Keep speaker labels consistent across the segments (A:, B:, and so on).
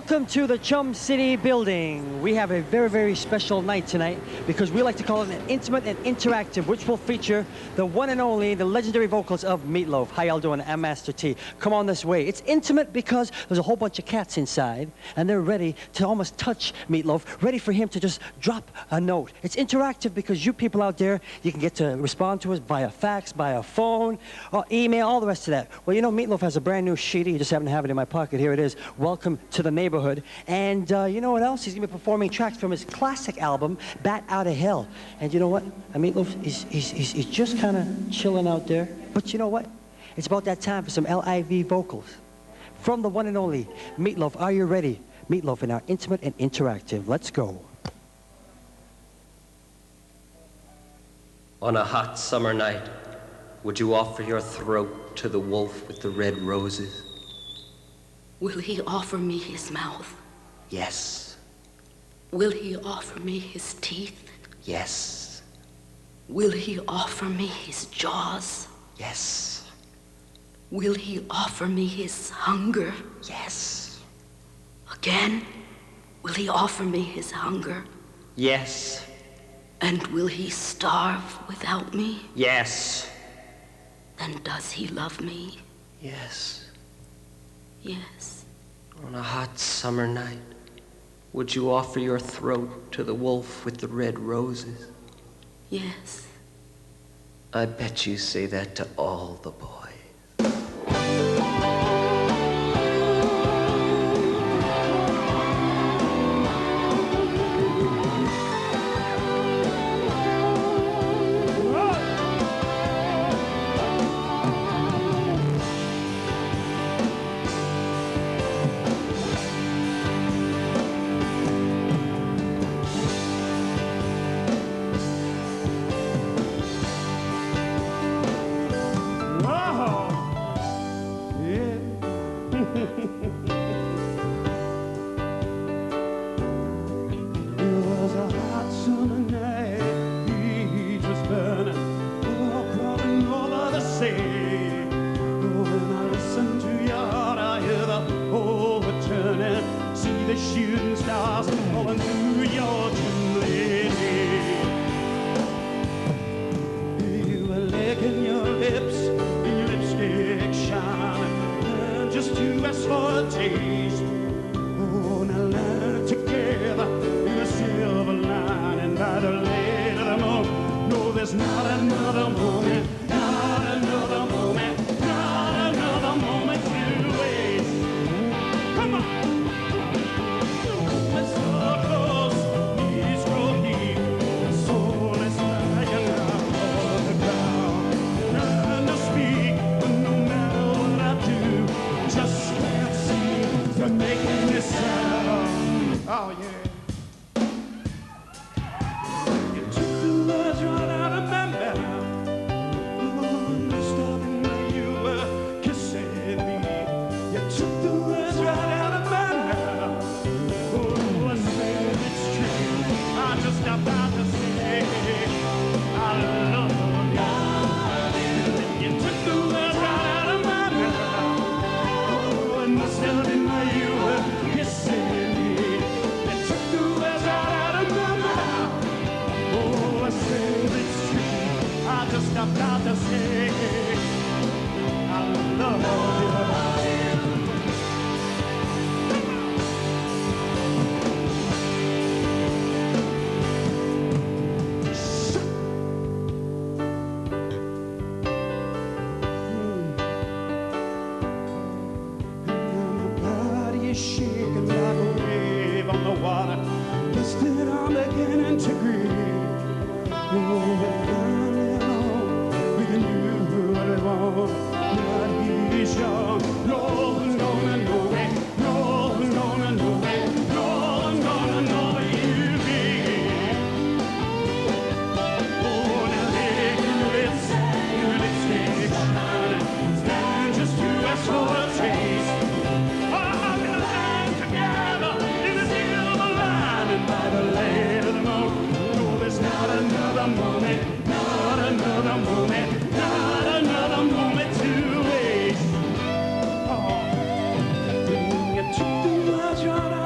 A: Welcome to the Chum City building. We have a very, very special night tonight because we like to call it an intimate and interactive, which will feature the one and only, the legendary vocals of Meatloaf. How y'all doing? I'm Master T. Come on this way. It's intimate because there's a whole bunch of cats inside and they're ready to almost touch Meatloaf, ready for him to just drop a note. It's interactive because you people out there, you can get to respond to us via fax, via phone, or email, all the rest of that. Well, you know, Meatloaf has a brand new sheet. You just happen to have it in my pocket. Here it is. Welcome to the neighborhood. And you know what else? He's going to be performing tracks from his classic album, Bat Out of Hell. And you know what? Meatloaf, he's just kind of chilling out there. But you know what? It's about that time for some LIV vocals. From the one and only Meatloaf. Are you ready? Meatloaf in our intimate and interactive. Let's go.
B: On a hot summer night, would you offer your throat to the wolf with the red roses?
C: Will he offer me his mouth?
B: Yes.
C: Will he offer me his teeth?
B: Yes.
C: Will he offer me his jaws?
B: Yes.
C: Will he offer me his hunger?
B: Yes.
C: Again, will he offer me his hunger?
B: Yes.
C: And will he starve without me?
B: Yes.
C: Then does he love me?
B: Yes.
C: Yes.
B: On a hot summer night, would you offer your throat to the wolf with the red roses?
C: Yes.
B: I bet you say that to all the boys.
D: The shooting stars falling through your chimney. You were licking your lips, and your lipstick shining, just to ask for a taste. Oh, now learn together in a silver lining by the light of the moon. No, there's not another moment, not another moment, not another moment to waste. Come on. Oh, yeah. You took the words right out of my mouth. Oh, starting when you were kissing me. You took the words right out of my mouth. Oh, I said it's true. I just got about to say I love you. You took the words right out of my mouth. Oh, and starting when you were kissing me. I just got about to say I love you. My body is shaking like a wave on the water. Instead I'm beginning to grieve. We can do what we want. But he's young. No one's gonna know it. No one's gonna know it. No one's gonna know it. You be. Oh, now lick your lipstick shining. Stand just to ask for a taste. Oh, we're lying together in the silver lining by the light of the moon. No, there's not another moment, not another moment, not another moment to waste. Oh, you took the words right out.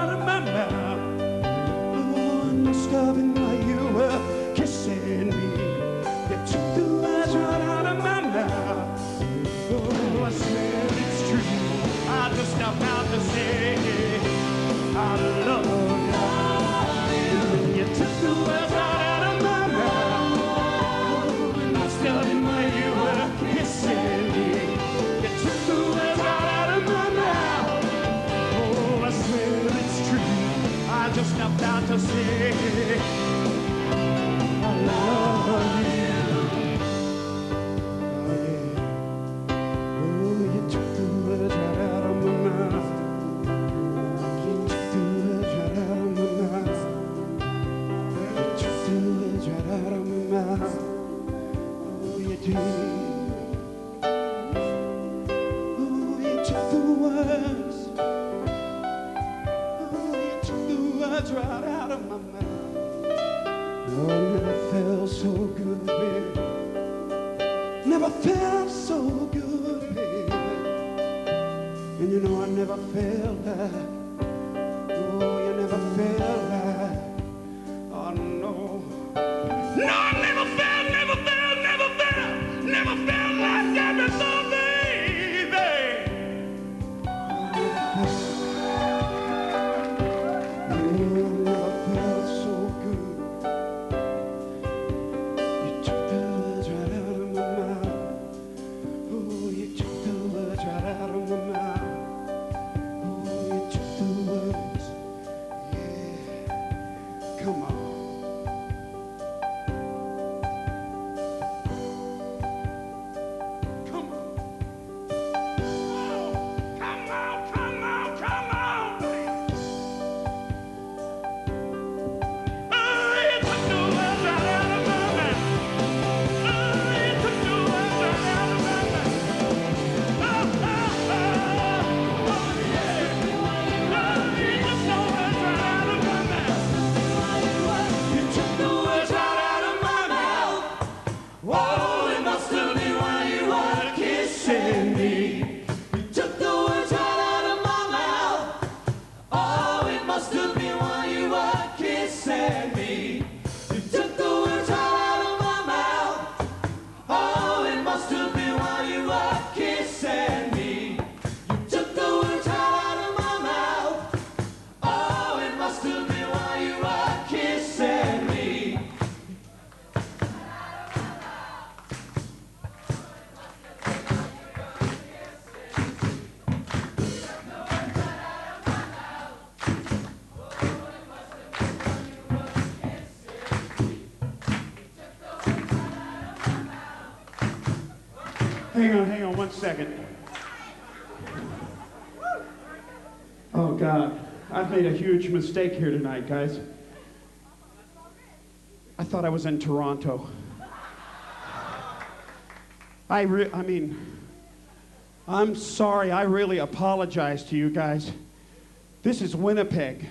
D: Oh, you took the words. Oh, you took the words right out of my mouth. Oh, it never felt so good, baby. Never felt so good, baby. And you know I never felt that. Oh, you never felt that. Oh, no. No, I never felt like that before, baby. Oh, never felt so good. You took the words right out of my mouth. Oh, you took the words right out of my mouth. Oh, you took the words. Yeah. Come on. Come on. Oh, come on, come on, come on. Oh, you took the words right out of my mouth. Oh, you took the words right out of my mouth. Oh, oh, oh, oh, yeah. Oh, you took the words right out of my mouth. You took the words right out of my mouth. Oh, it must have been while you were kissing me. You took the words right out of my mouth. Oh, it must have been while you were kissing me. You took the words right out of my mouth. Oh, it must have been while you were kissing me. You took the words right out of my mouth. Oh, it must have been while you were kissing me. Hang on 1 second. Oh, God. I've made a huge mistake here tonight, guys. I thought I was in Toronto. I mean, I'm sorry. I really apologize to you guys. This is Winnipeg.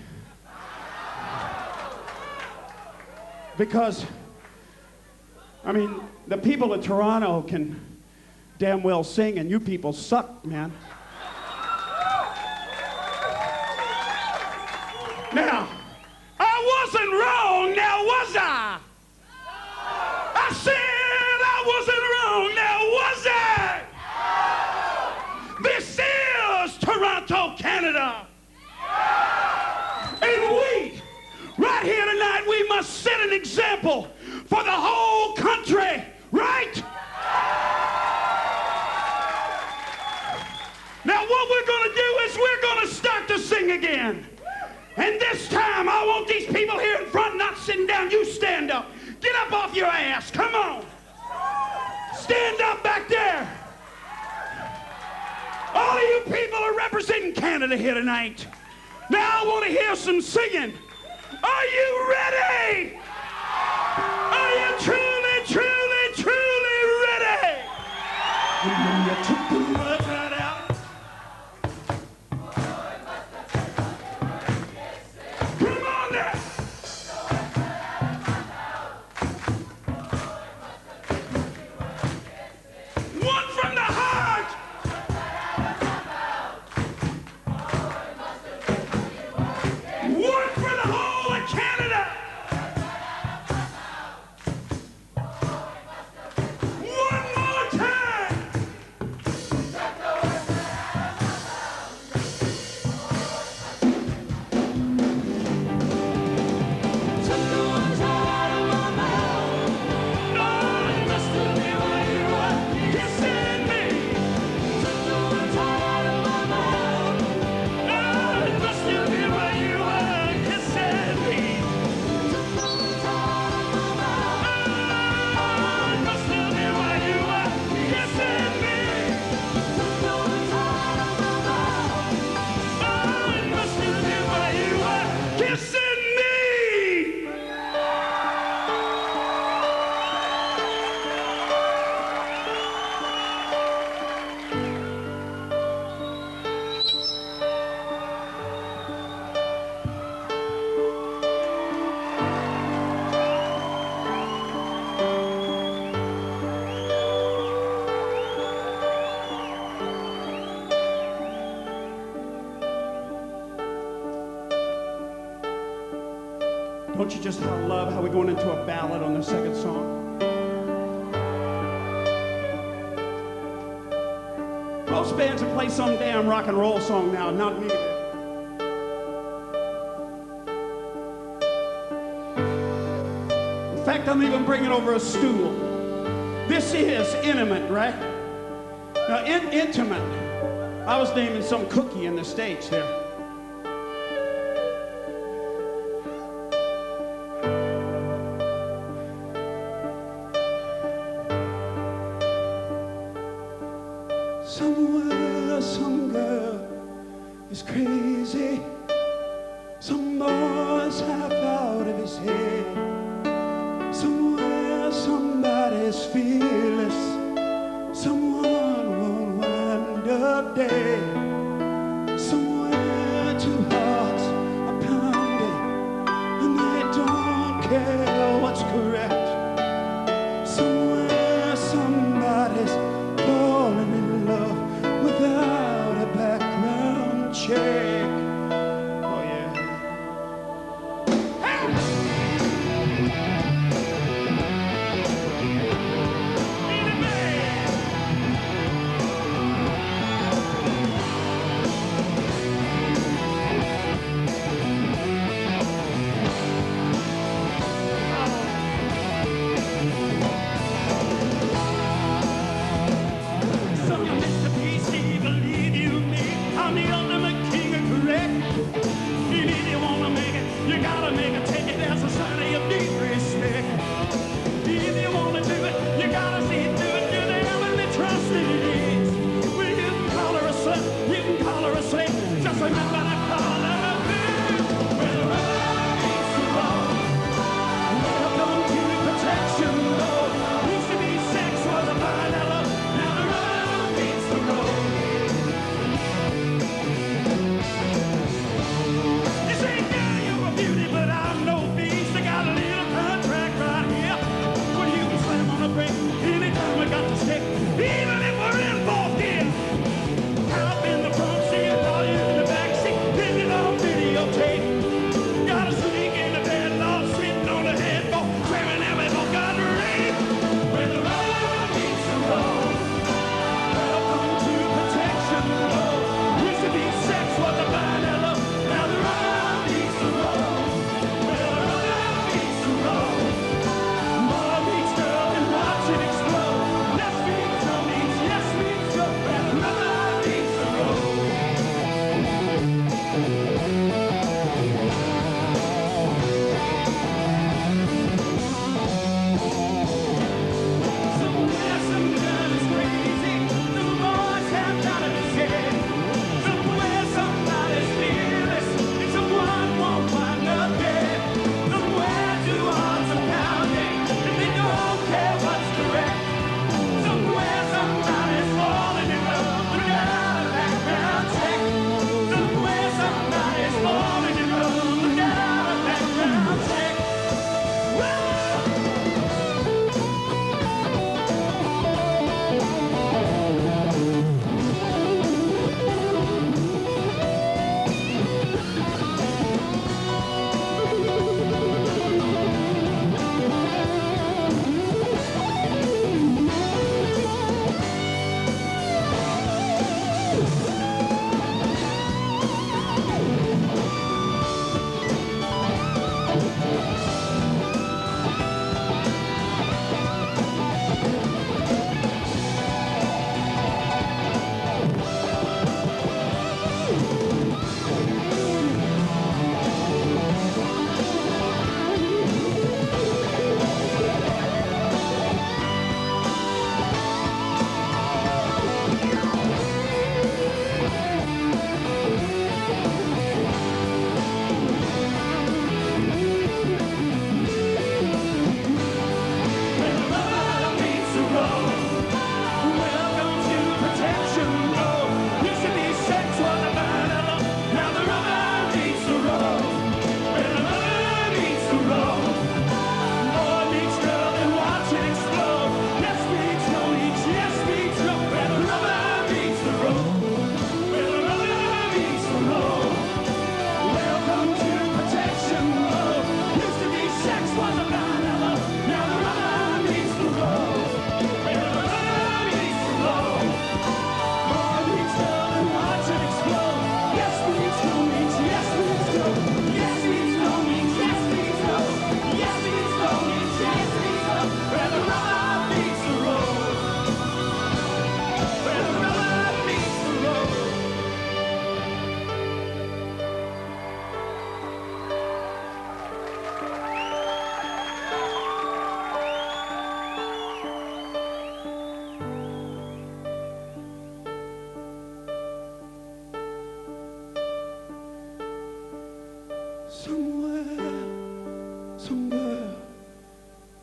D: Because, I mean, the people of Toronto can damn well sing, and you people suck, man. Now, I wasn't wrong, now was I? I said I wasn't wrong, now was I? This is Toronto, Canada. And we, right here tonight, we must set an example for the whole country, right? Now what we're going to do is we're going to start to sing again. And this time I want these people here in front not sitting down. You stand up. Get up off your ass. Come on. Stand up back there. All of you people are representing Canada here tonight. Now I want to hear some singing. Are you ready? Are you truly, truly, truly ready? And you took the words right out. Come on now. One from the heart. One for the whole of Canada. you just how I love how we're going into a ballad on the second song? Most bands will play some damn rock and roll song now, not me. In fact, I'm even bringing over a stool. This is intimate, right? Now, intimate. I was naming some cookie in the States here. Somewhere, some girl is crazy. Some boy's half out of his head. Somewhere, somebody's fearless. Someone will wind up dead. Somewhere, two hearts are pounding, and they don't care what's correct. Somewhere, somebody's falling in love without a background check. Oh yeah.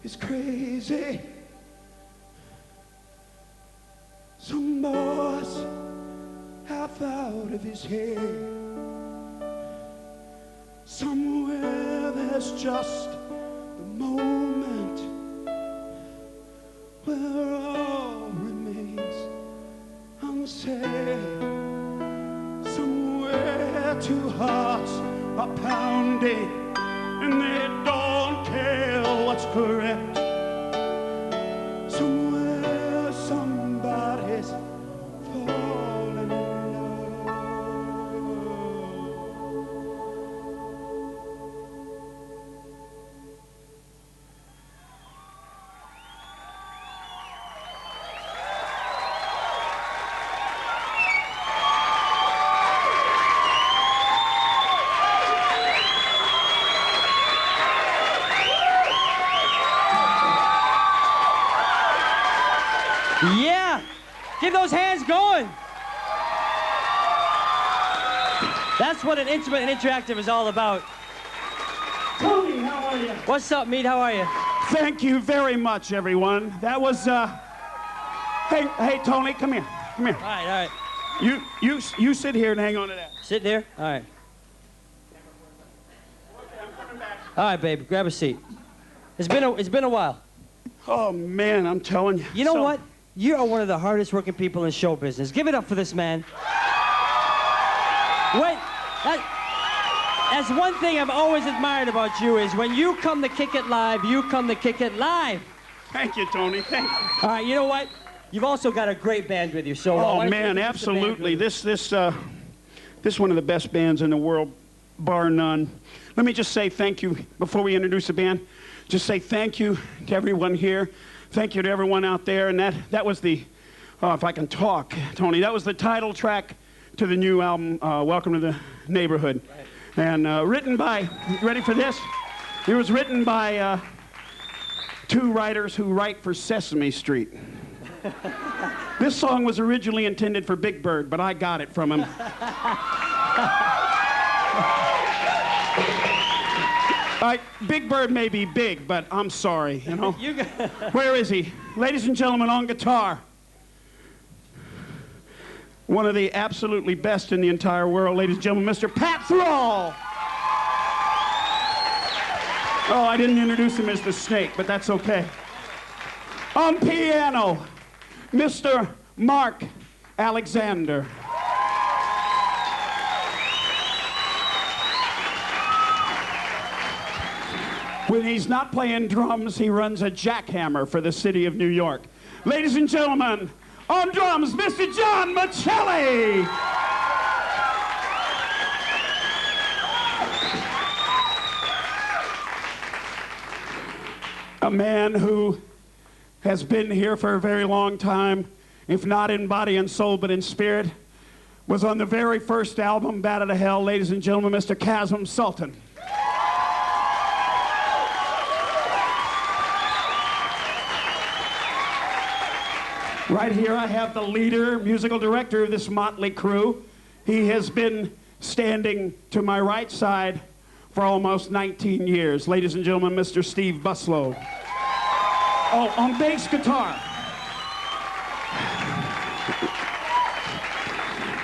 D: is crazy. Some boys half out of his head. Somewhere there's just the moment where all remains unsaid. Somewhere two hearts are pounding and they don't care what's correct. Somewhere somebody's falling in love.
A: Yeah! Give those hands going! That's what an intimate and interactive is all about.
D: Tony, how are you?
A: What's up, Meat? How are you?
D: Thank you very much, everyone. That was, hey, Tony, come here. Come here.
A: All right.
D: You sit here and hang on to that.
A: Sit there? All right. All right, babe, grab a seat. It's been a while.
D: Oh, man, I'm telling you.
A: You know what? You are one of the hardest working people in show business. Give it up for this man. That's one thing I've always admired about you is when you come to kick it live, you come to kick it live.
D: Thank you, Tony. Thank you.
A: All right, you know what? You've also got a great band with you. So
D: oh, man, absolutely. This one of the best bands in the world, bar none. Let me just say thank you before we introduce the band. Just say thank you to everyone here. Thank you to everyone out there. And that was the, if I can talk, Tony, that was the title track to the new album, Welcome to the Neighborhood. Right. And written by, ready for this? It was written by two writers who write for Sesame Street. This song was originally intended for Big Bird, but I got it from him. Big Bird may be big, but I'm sorry, you know. Where is he? Ladies and gentlemen, on guitar, one of the absolutely best in the entire world, ladies and gentlemen, Mr. Pat Thrall. Oh, I didn't introduce him as the Snake, but that's okay. On piano, Mr. Mark Alexander. When he's not playing drums, he runs a jackhammer for the city of New York. Ladies and gentlemen, on drums, Mr. John Michelli. A man who has been here for a very long time, if not in body and soul, but in spirit, was on the very first album, Bat Out of Hell, ladies and gentlemen, Mr. Kazim Sultan. Right here I have the leader, musical director of this motley crew. He has been standing to my right side for almost 19 years. Ladies and gentlemen, Mr. Steve Buslow. Oh, on bass guitar.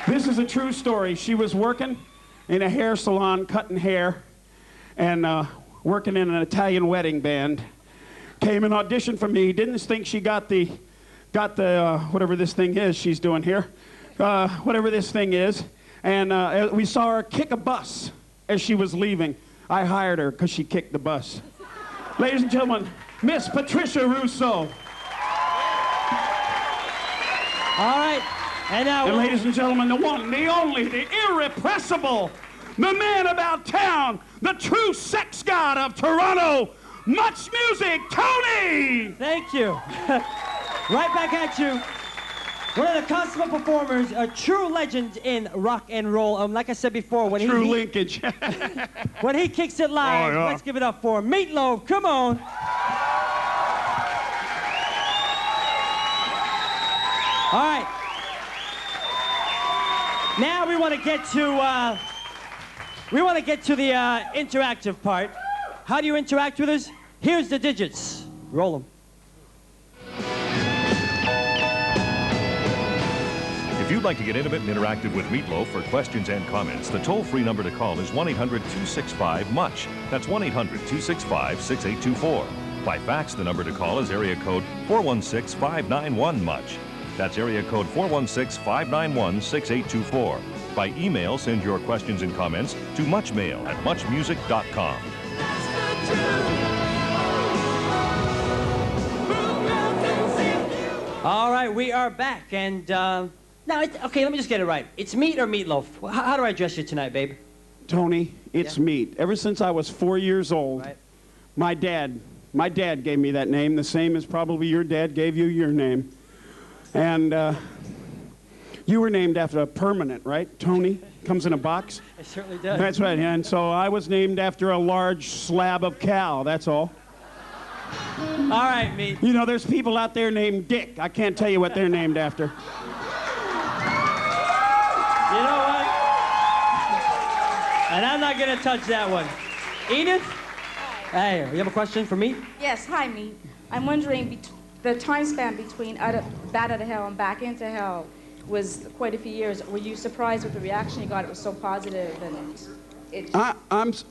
D: This is a true story. She was working in a hair salon, cutting hair, and working in an Italian wedding band. Came and auditioned for me. Didn't think she got the whatever this thing is she's doing here, whatever this thing is, and we saw her kick a bus as she was leaving. I hired her because she kicked the bus. Ladies and gentlemen, Miss Patricia Russo.
A: All right, and now...
D: And ladies and gentlemen, the one, the only, the irrepressible, the man about town, the true sex god of Toronto, Much Music, Tony!
A: Thank you. Right back at you. One of the consummate performers, a true legend in rock and roll. Like I said before, when
D: true linkage.
A: When he kicks it live,
D: oh, yeah.
A: Let's give it up for Meat Loaf. Come on. All right. Now we want to get to the interactive part. How do you interact with us? Here's the digits. Roll them.
E: If you'd like to get intimate and interactive with Meatloaf for questions and comments, the toll-free number to call is 1-800-265-MUCH. That's 1-800-265-6824. By fax, the number to call is area code 416-591-MUCH. That's area code 416-591-6824. By email, send your questions and comments to muchmail@muchmusic.com.
A: All right, we are back, and now, okay, let me just get it right. It's meat or meatloaf? How do I address you tonight, babe?
D: Tony, it's meat. Ever since I was 4 years old,
A: Right.
D: my dad gave me that name, the same as probably your dad gave you your name. And you were named after a permanent, right? Tony comes in a box.
A: It certainly does.
D: That's right. And so I was named after a large slab of cow. That's all.
A: All right, meat.
D: You know, there's people out there named Dick. I can't tell you what they're named after.
A: You know what? And I'm not going to touch that one. Edith? Hey, you have a question for me?
F: Yes, hi, me. I'm wondering, the time span between Bad Out of Hell and Back into Hell was quite a few years. Were you surprised with the reaction you got? It was so positive, and it...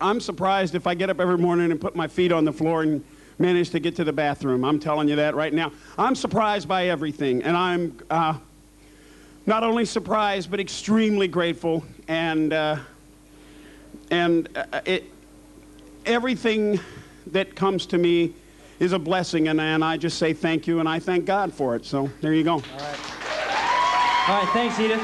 D: I'm surprised if I get up every morning and put my feet on the floor and manage to get to the bathroom. I'm telling you that right now. I'm surprised by everything, and I'm not only surprised, but extremely grateful, and everything that comes to me is a blessing, and I just say thank you, and I thank God for it. So there you go.
A: All right, thanks, Edith.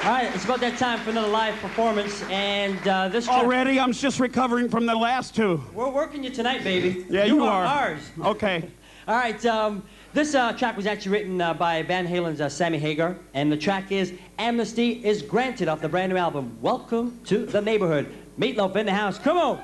A: All right, it's about that time for another live performance, and this track...
D: Already? I'm just recovering from the last two.
A: We're working you tonight, baby.
D: Yeah, you are.
A: Ours.
D: Okay.
A: All right, this track was actually written by Van Halen's Sammy Hagar, and the track is Amnesty is Granted off the brand new album, Welcome to the Neighborhood. Meatloaf in the house, come on.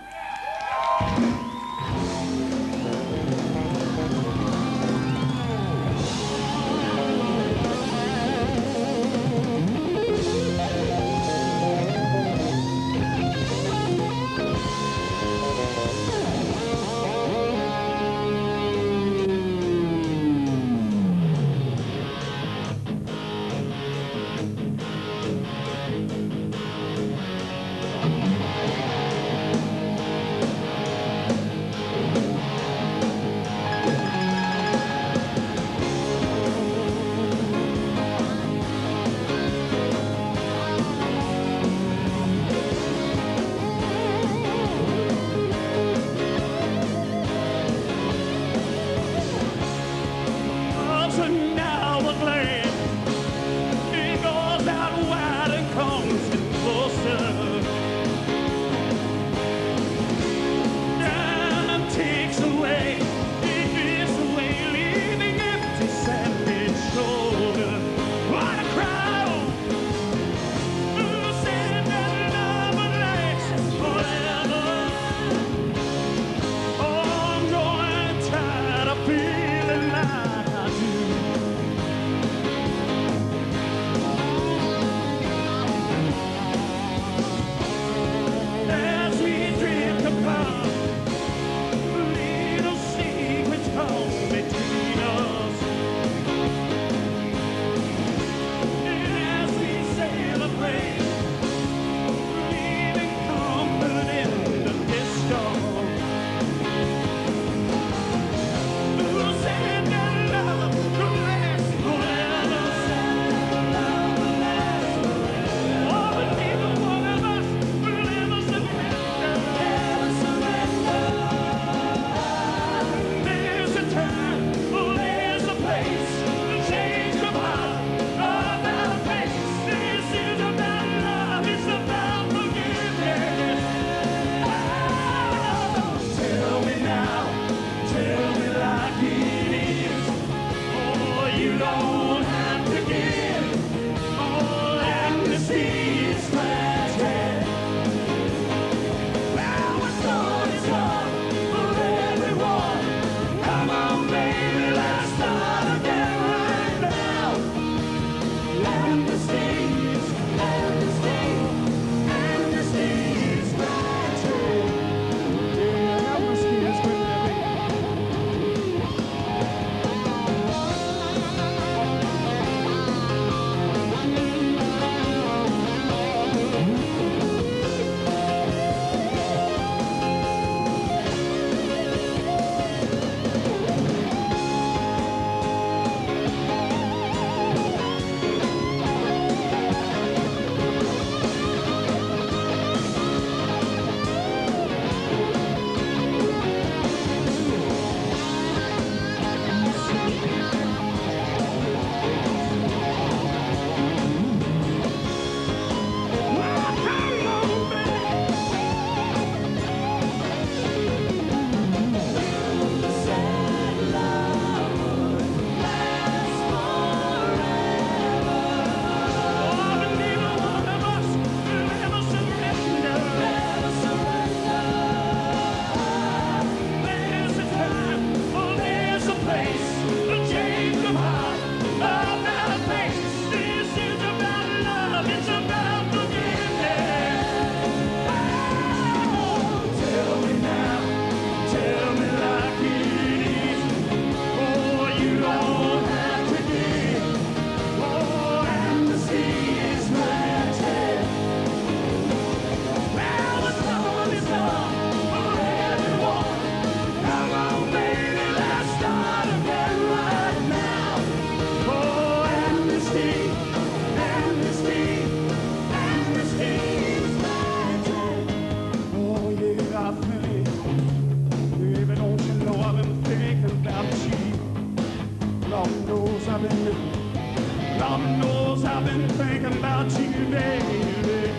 D: I've been thinking about you, baby.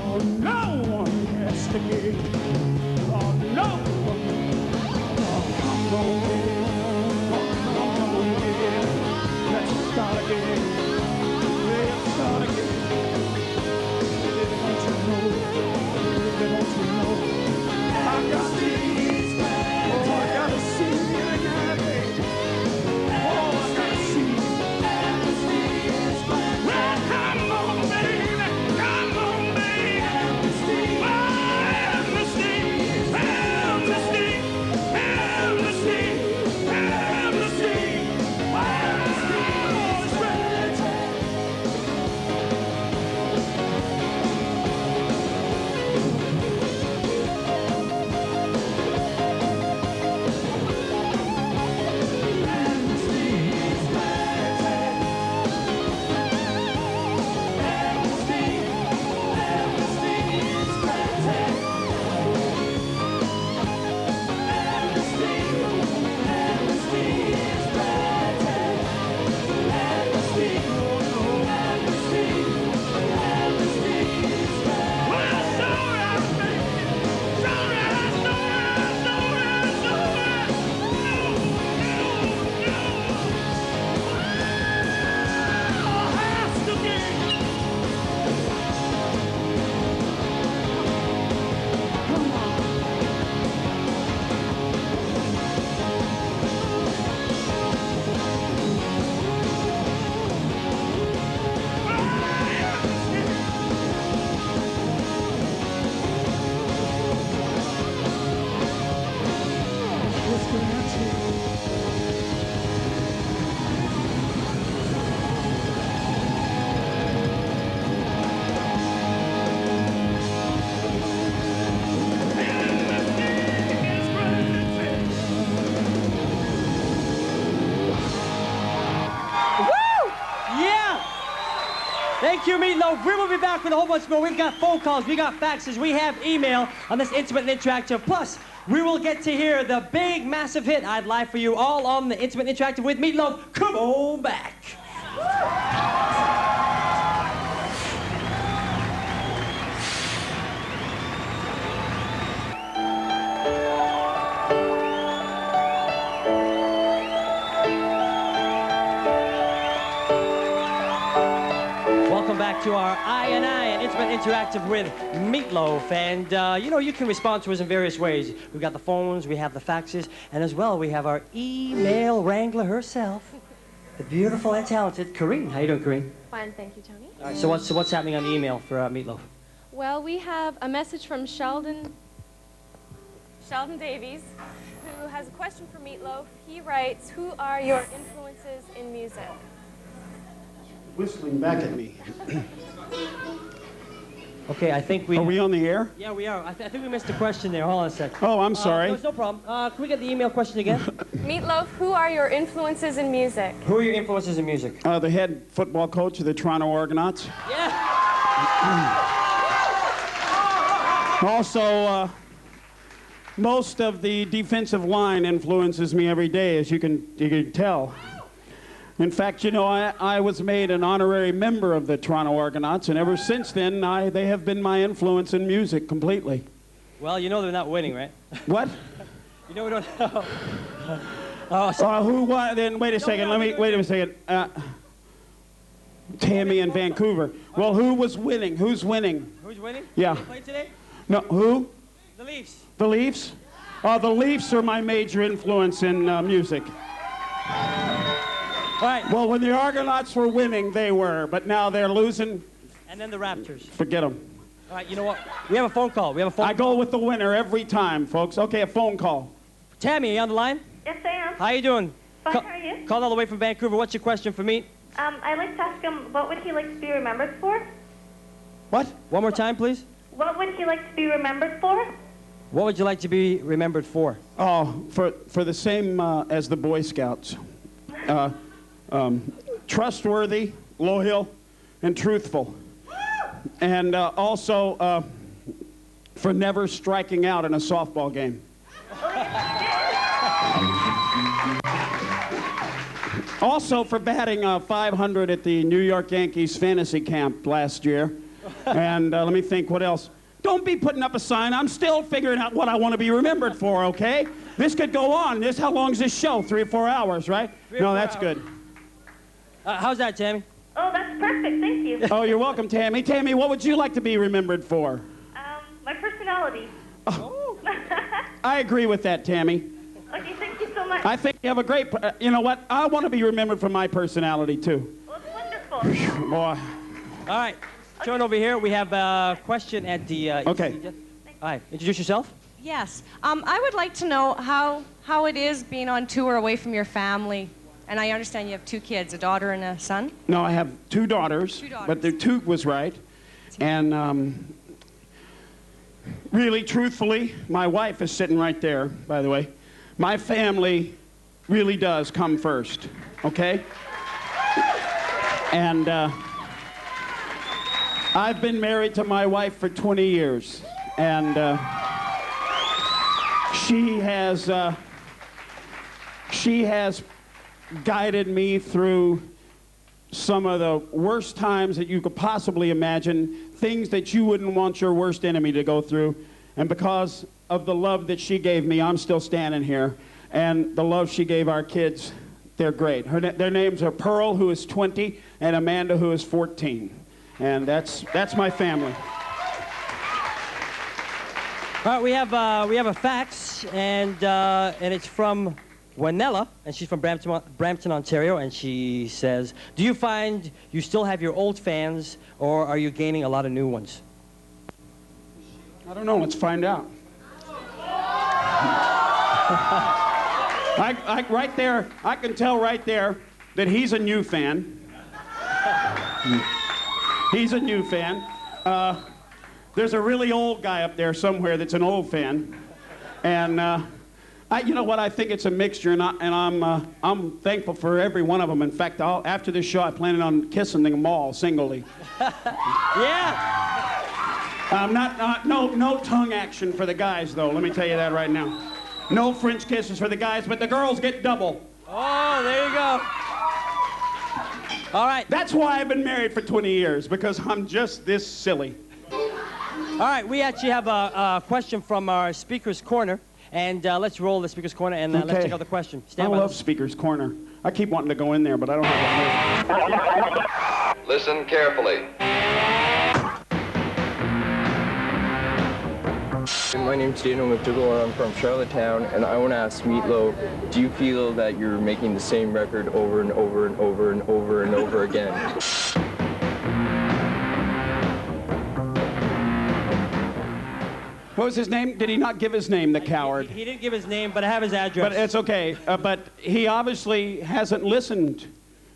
D: Oh, no one has to give. Oh, no. Oh, come on, baby. Oh, come on, baby. Let's start again. Let's start again. Baby, don't you know? Baby, don't you know? I got these. Oh, I gotta see you tonight, baby. Oh, I gotta see you. Well, come on, baby. Come on, baby. Amnesty. Amnesty. Amnesty. Amnesty. Amnesty.
A: Thank you, Meatloaf. We will be back with a whole bunch more. We've got phone calls, we got faxes, we have email on this Intimate and Interactive. Plus, we will get to hear the big, massive hit, I'd Lie For You, all on the Intimate and Interactive with Meatloaf. Come on back. Welcome back to our I and Intimate Interactive with Meatloaf. And, you know, you can respond to us in various ways. We've got the phones, we have the faxes, and as well, we have our email wrangler herself, the beautiful and talented Corrine. How you doing, Corrine?
G: Fine, thank you, Tony.
A: All right, so what's happening on the email for Meatloaf?
G: Well, we have a message from Sheldon Davies, who has a question for Meatloaf. He writes, who are your influences in music?
D: Whistling back at me.
A: Okay, I think we...
D: Are we on the air?
A: Yeah, we are. I think we missed a question there. Hold on a sec.
D: Oh, I'm sorry.
A: No, it's no problem. Can we get the email question again?
G: Meatloaf, who are your influences in music?
A: Who are your influences in music?
D: The head football coach of the Toronto Argonauts.
A: Yeah!
D: Also, most of the defensive line influences me every day, as you can tell. In fact, you know, I was made an honorary member of the Toronto Argonauts, and ever since then, they have been my influence in music completely.
A: Well, you know they're not winning, right?
D: What?
A: You know we don't know. Oh,
D: Who won? Then wait a second. Wait a second. Tammy in Vancouver. Well, who was winning? Who's winning?
A: Who's winning?
D: Yeah.
A: They played today?
D: No, who?
A: The Leafs.
D: The Leafs? The Leafs are my major influence in music.
A: All right.
D: Well, when the Argonauts were winning, they were, but now they're losing.
A: And then the Raptors.
D: Forget them.
A: All right, you know what? We have a phone call.
D: I go with the winner every time, folks. Okay, a phone call.
A: Tammy, are you on the line?
H: Yes, I am.
A: How you doing?
H: Fine, how are you?
A: Called all the way from Vancouver. What's your question for me?
H: I'd like to ask him, what would he like to be remembered for?
A: What? One more time, please.
H: What would he like to be remembered for?
A: What would you like to be remembered for?
D: Oh, for the same as the Boy Scouts. Trustworthy, loyal, and truthful. And also for never striking out in a softball game. Also for batting 500 at the New York Yankees fantasy camp last year. And let me think, what else? Don't be putting up a sign. I'm still figuring out what I want to be remembered for, okay? This could go on. How long is this show? 3 or 4 hours, right? No, that's good.
A: How's that, Tammy?
H: Oh, that's perfect. Thank you.
D: Oh, you're welcome, Tammy. Tammy, what would you like to be remembered for?
H: My personality.
D: Oh. I agree with that, Tammy.
H: Okay, thank you so much.
D: I think you have a great... you know what? I want to be remembered for my personality, too.
H: Well, it's wonderful.
D: Boy.
A: All right. Turn over here. We have a question at the...
D: Okay.
A: All right. Introduce yourself.
I: Yes. I would like to know how it is being on tour away from your family. And I understand you have 2 kids, a daughter and a son?
D: No, I have 2 daughters.
I: 2 daughters.
D: But the 2 was right. And really, truthfully, my wife is sitting right there, by the way. My family really does come first, okay? And I've been married to my wife for 20 years. And she has guided me through some of the worst times that you could possibly imagine, things that you wouldn't want your worst enemy to go through. And because of the love that she gave me, I'm still standing here. And the love she gave our kids, they're great. Their names are Pearl, who is 20, and Amanda, who is 14. And that's my family.
A: All right, we have a fax, and it's from Wanella, and she's from Brampton, Ontario, and she says, do you find you still have your old fans, or are you gaining a lot of new ones?
D: I don't know. Let's find out. Right there, I can tell right there that he's a new fan. He's a new fan. There's a really old guy up there somewhere that's an old fan, and you know what? I think it's a mixture, and I'm thankful for every one of them. In fact, after this show, I plan on kissing them all singly.
A: Yeah.
D: No tongue action for the guys, though. Let me tell you that right now. No French kisses for the guys, but the girls get double.
A: Oh, there you go. All right.
D: That's why I've been married for 20 years, because I'm just this silly.
A: All right, we actually have a question from our Speaker's Corner, and let's roll the Speaker's Corner, and let's check out the question.
D: I love Speaker's Corner. I keep wanting to go in there, but I don't have a
J: Listen carefully. My name's Daniel McDougall, I'm from Charlottetown, and I want to ask Meatloaf, do you feel that you're making the same record over and over and over and over and over again?
D: What was his name? Did he not give his name, the coward?
A: He didn't give his name, but I have his address.
D: But it's okay. But he obviously hasn't listened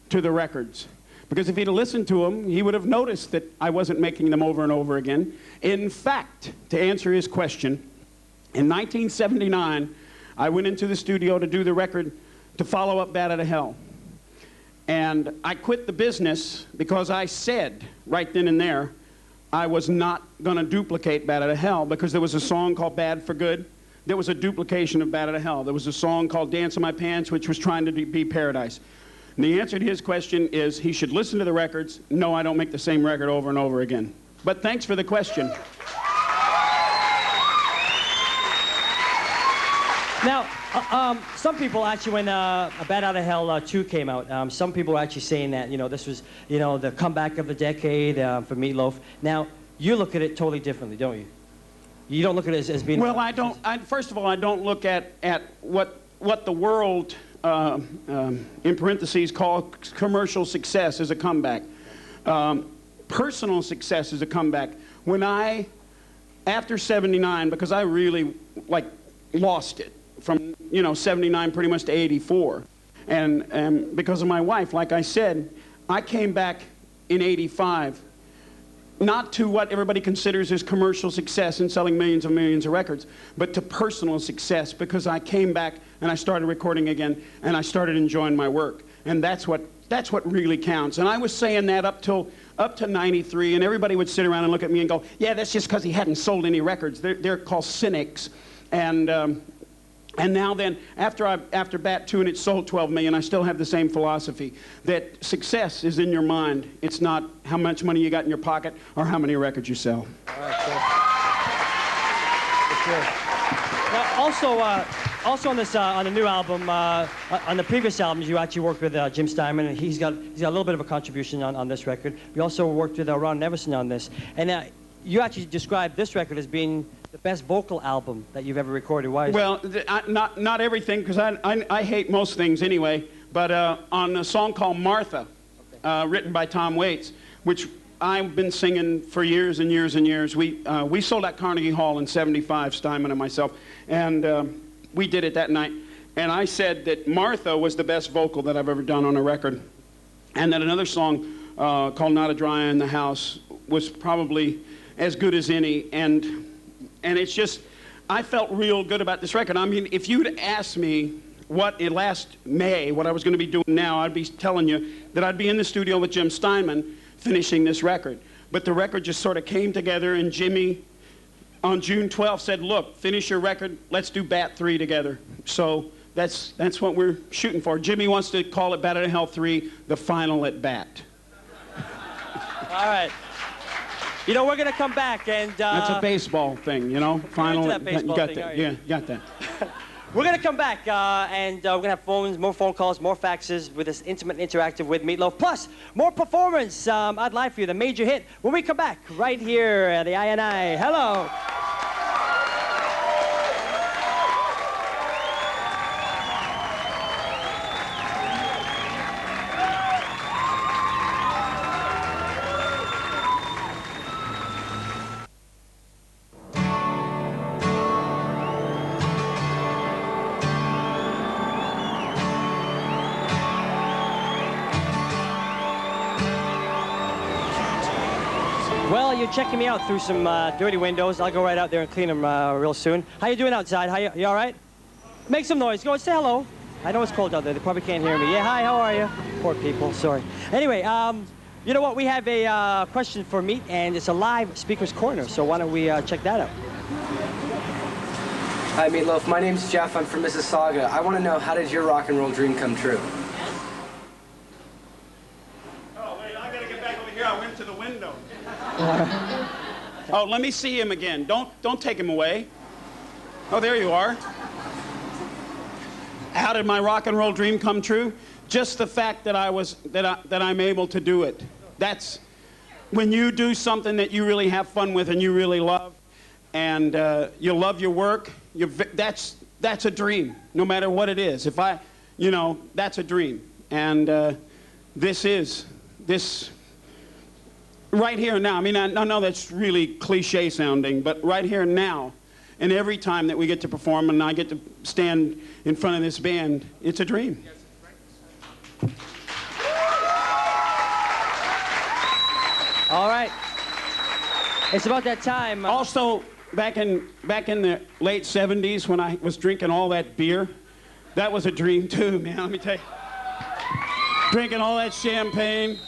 D: to the records. Because if he'd have listened to them, he would have noticed that I wasn't making them over and over again. In fact, to answer his question, in 1979, I went into the studio to do the record to follow up Bat Out of Hell. And I quit the business because I said right then and there I was not going to duplicate Bat Out of Hell, because there was a song called Bad for Good. There was a duplication of Bat Out of Hell. There was a song called Dance in My Pants, which was trying to be Paradise. And the answer to his question is he should listen to the records. No, I don't make the same record over and over again. But thanks for the question.
A: Now, some people actually, when Bat Out of Hell 2 came out, some people were actually saying that, this was, the comeback of the decade for Meatloaf. Now, you look at it totally differently, don't you? You don't look at it as being...
D: Well, I don't. First of all, I don't look at what the world, in parentheses, call commercial success as a comeback. Personal success is a comeback. When after 79, because I really, lost it from, 79 pretty much to 84. And because of my wife, like I said, I came back in 85, not to what everybody considers as commercial success and selling millions and millions of records, but to personal success, because I came back and I started recording again and I started enjoying my work. And that's what really counts. And I was saying that up to 93, and everybody would sit around and look at me and go, yeah, that's just because he hadn't sold any records. They're called cynics. And And now then, after Bat 2 and it sold 12 million, I still have the same philosophy that success is in your mind. It's not how much money you got in your pocket or how many records you sell.
A: All right, cool. For sure. Now, also on this on the new album, on the previous albums, you actually worked with Jim Steinman, and he's got a little bit of a contribution on this record. We also worked with Ron Neverson on this, and you actually described this record as being the best vocal album that you've ever recorded. Why?
D: Well, not everything, because I hate most things anyway. But on a song called Martha, written by Tom Waits, which I've been singing for years and years and years. We sold at Carnegie Hall in '75, Steinman and myself, and we did it that night. And I said that Martha was the best vocal that I've ever done on a record, and that another song called Not a Dry Eye in the House was probably as good as any. And it's just, I felt real good about this record. I mean, if you'd asked me last May, what I was going to be doing now, I'd be telling you that I'd be in the studio with Jim Steinman finishing this record. But the record just sort of came together, and Jimmy, on June 12th, said, look, finish your record, let's do Bat 3 together. So that's what we're shooting for. Jimmy wants to call it Bat Out of Hell 3, the final at bat.
A: All right. You know, we're going to come back and...
D: That's a baseball thing, you know? Final.
A: That baseball
D: you got
A: thing,
D: that.
A: are you?
D: Yeah, you got that.
A: We're going to come back and we're going to have more phone calls, more faxes with this intimate interactive with Meat Loaf. Plus, more performance. I'd Lie For You, the major hit. When we come back, right here at the INI. Hello. Well, you're checking me out through some dirty windows. I'll go right out there and clean them real soon. How you doing outside? You all right? Make some noise. Go and say hello. I know it's cold out there. They probably can't hear me. Yeah, hi, how are you? Poor people, sorry. Anyway, you know what? We have a question for Meat, and it's a live speaker's corner. So why don't we check that out?
K: Hi, Meat Loaf. My name's Jeff. I'm from Mississauga. I want to know, how did your rock and roll dream come true?
D: Oh, wait, I gotta get back over here. I went to the window. Oh, let me see him again. Don't take him away. Oh, there you are. How did my rock and roll dream come true? Just the fact that I'm able to do it. That's when you do something that you really have fun with and you really love, and you love your work. That's a dream, no matter what it is. That's a dream. And this right here now. I mean, I know that's really cliche sounding, but right here now, and every time that we get to perform and I get to stand in front of this band, it's a dream.
A: All right. It's about that time.
D: Also, back in the late 70s when I was drinking all that beer, that was a dream too, man, let me tell you. Drinking all that champagne.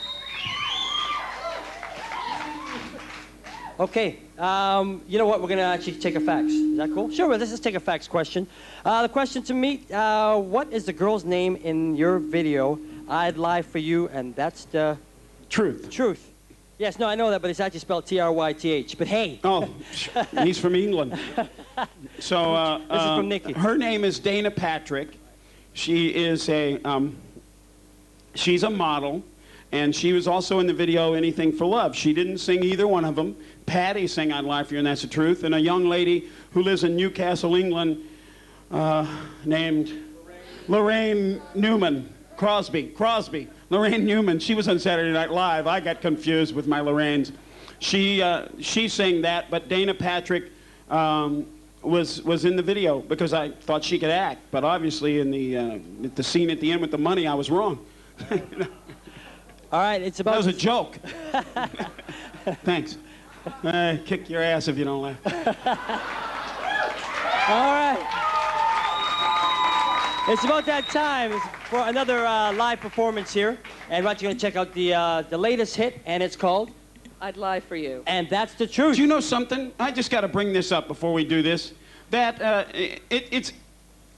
A: Okay, you know what? We're going to actually take a fax. Is that cool? Sure, let's just take a fax question. The question to Meat, what is the girl's name in your video, I'd Lie For You, and that's the...
D: Truth.
A: Truth. Yes, no, I know that, but it's actually spelled T-R-Y-T-H, but hey.
D: Oh, he's from England. So,
A: this is from Nikki.
D: Her name is Dana Patrick. She is she's a model, and she was also in the video Anything for Love. She didn't sing either one of them. Patty sang I'd Lie For You, and that's the truth. And a young lady who lives in Newcastle, England, named Lorraine Newman. Crosby. Lorraine Newman. She was on Saturday Night Live. I got confused with my Lorraines. She sang that, but Dana Patrick was in the video because I thought she could act. But obviously in the scene at the end with the money, I was wrong.
A: All right, it's about...
D: That was a joke. Thanks. Kick your ass if you don't laugh.
A: All right. It's about that time for another live performance here. And we're actually going to check out the latest hit, and it's called...
L: I'd Lie For You.
A: And that's the truth.
D: Do you know something? I just got to bring this up before we do this. That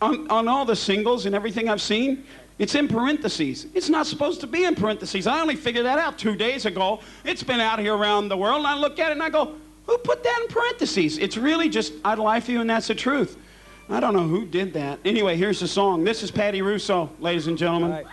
D: on all the singles and everything I've seen, it's in parentheses. It's not supposed to be in parentheses. I only figured that out 2 days ago. It's been out here around the world, and I look at it and I go, who put that in parentheses? It's really just, I'd lie for you and that's the truth. I don't know who did that. Anyway, here's the song. This is Patty Russo, ladies and gentlemen.
A: All right.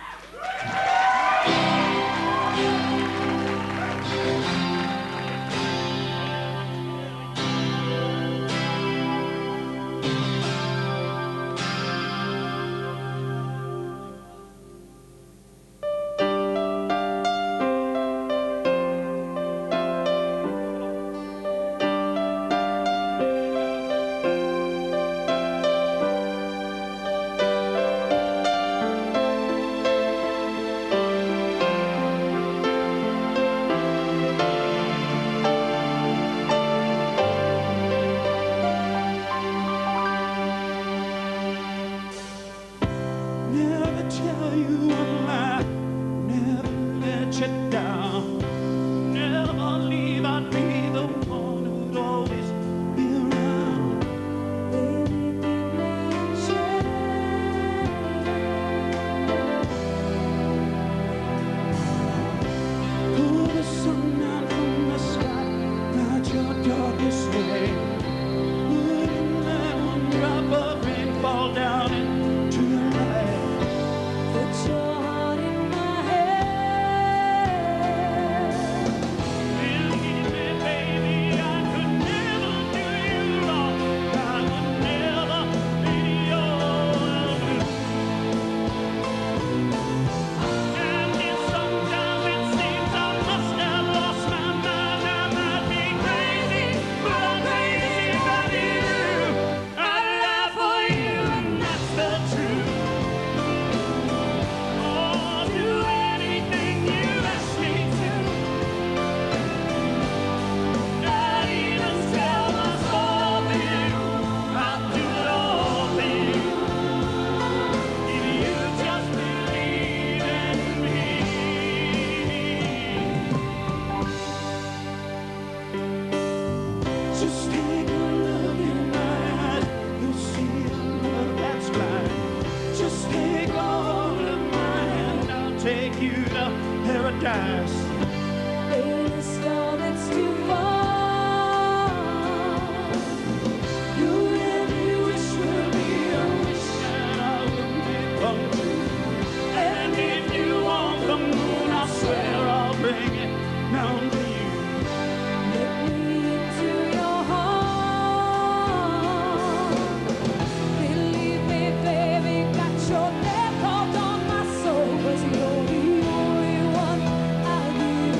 D: Never tell you a lie, never let you down, never leave, I'd be the one who'd always be around. Pull the sun down from the sky, not your darkest way. Wouldn't let one drop of rain fall down into your life. Put your heart in my hand. Believe me, baby, I could never do you wrong. I would never be your blue. And if sometimes it seems I must have lost my mind, I might be crazy, but I'm crazy about you. I'd lie for you, and that's the truth. I'll do anything you ask me to. I'd even sell my soul for you. I'll do it all for you. If you just believe in me. Just take a look in my eyes. You'll see a love that's blind. Just take hold of my hand. I'll take you to paradise. Baby, star that's too far. Your every wish will be a wish that I will make come true. And if you want the moon, I swear I'll bring it down to you. Let me into your heart. Believe me, baby, got your neck called on my soul. 'Cause you're the only one I give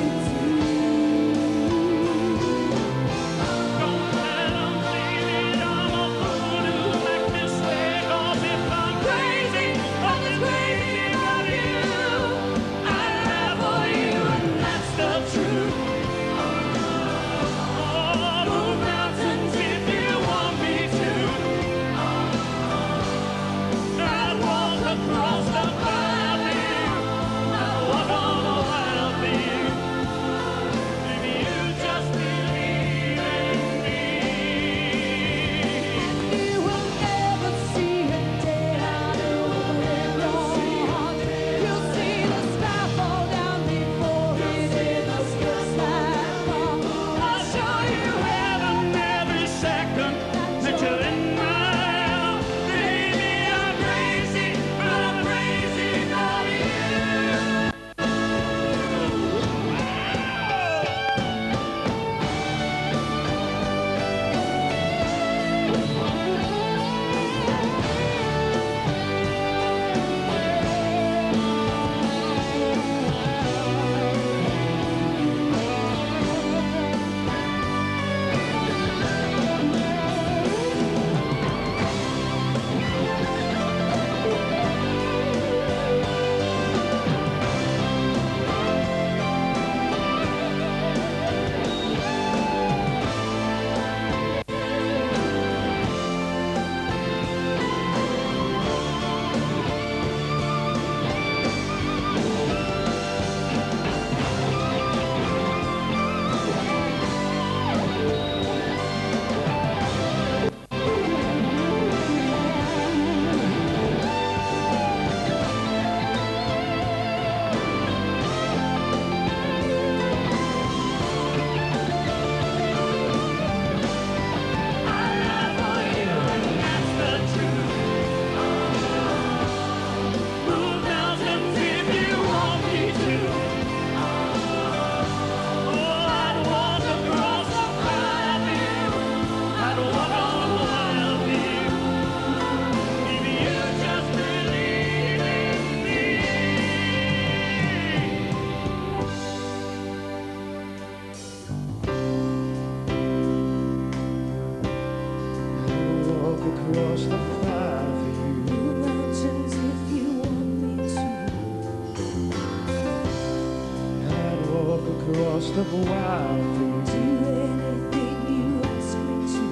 D: cost of a wild thing. Do anything you ask me to.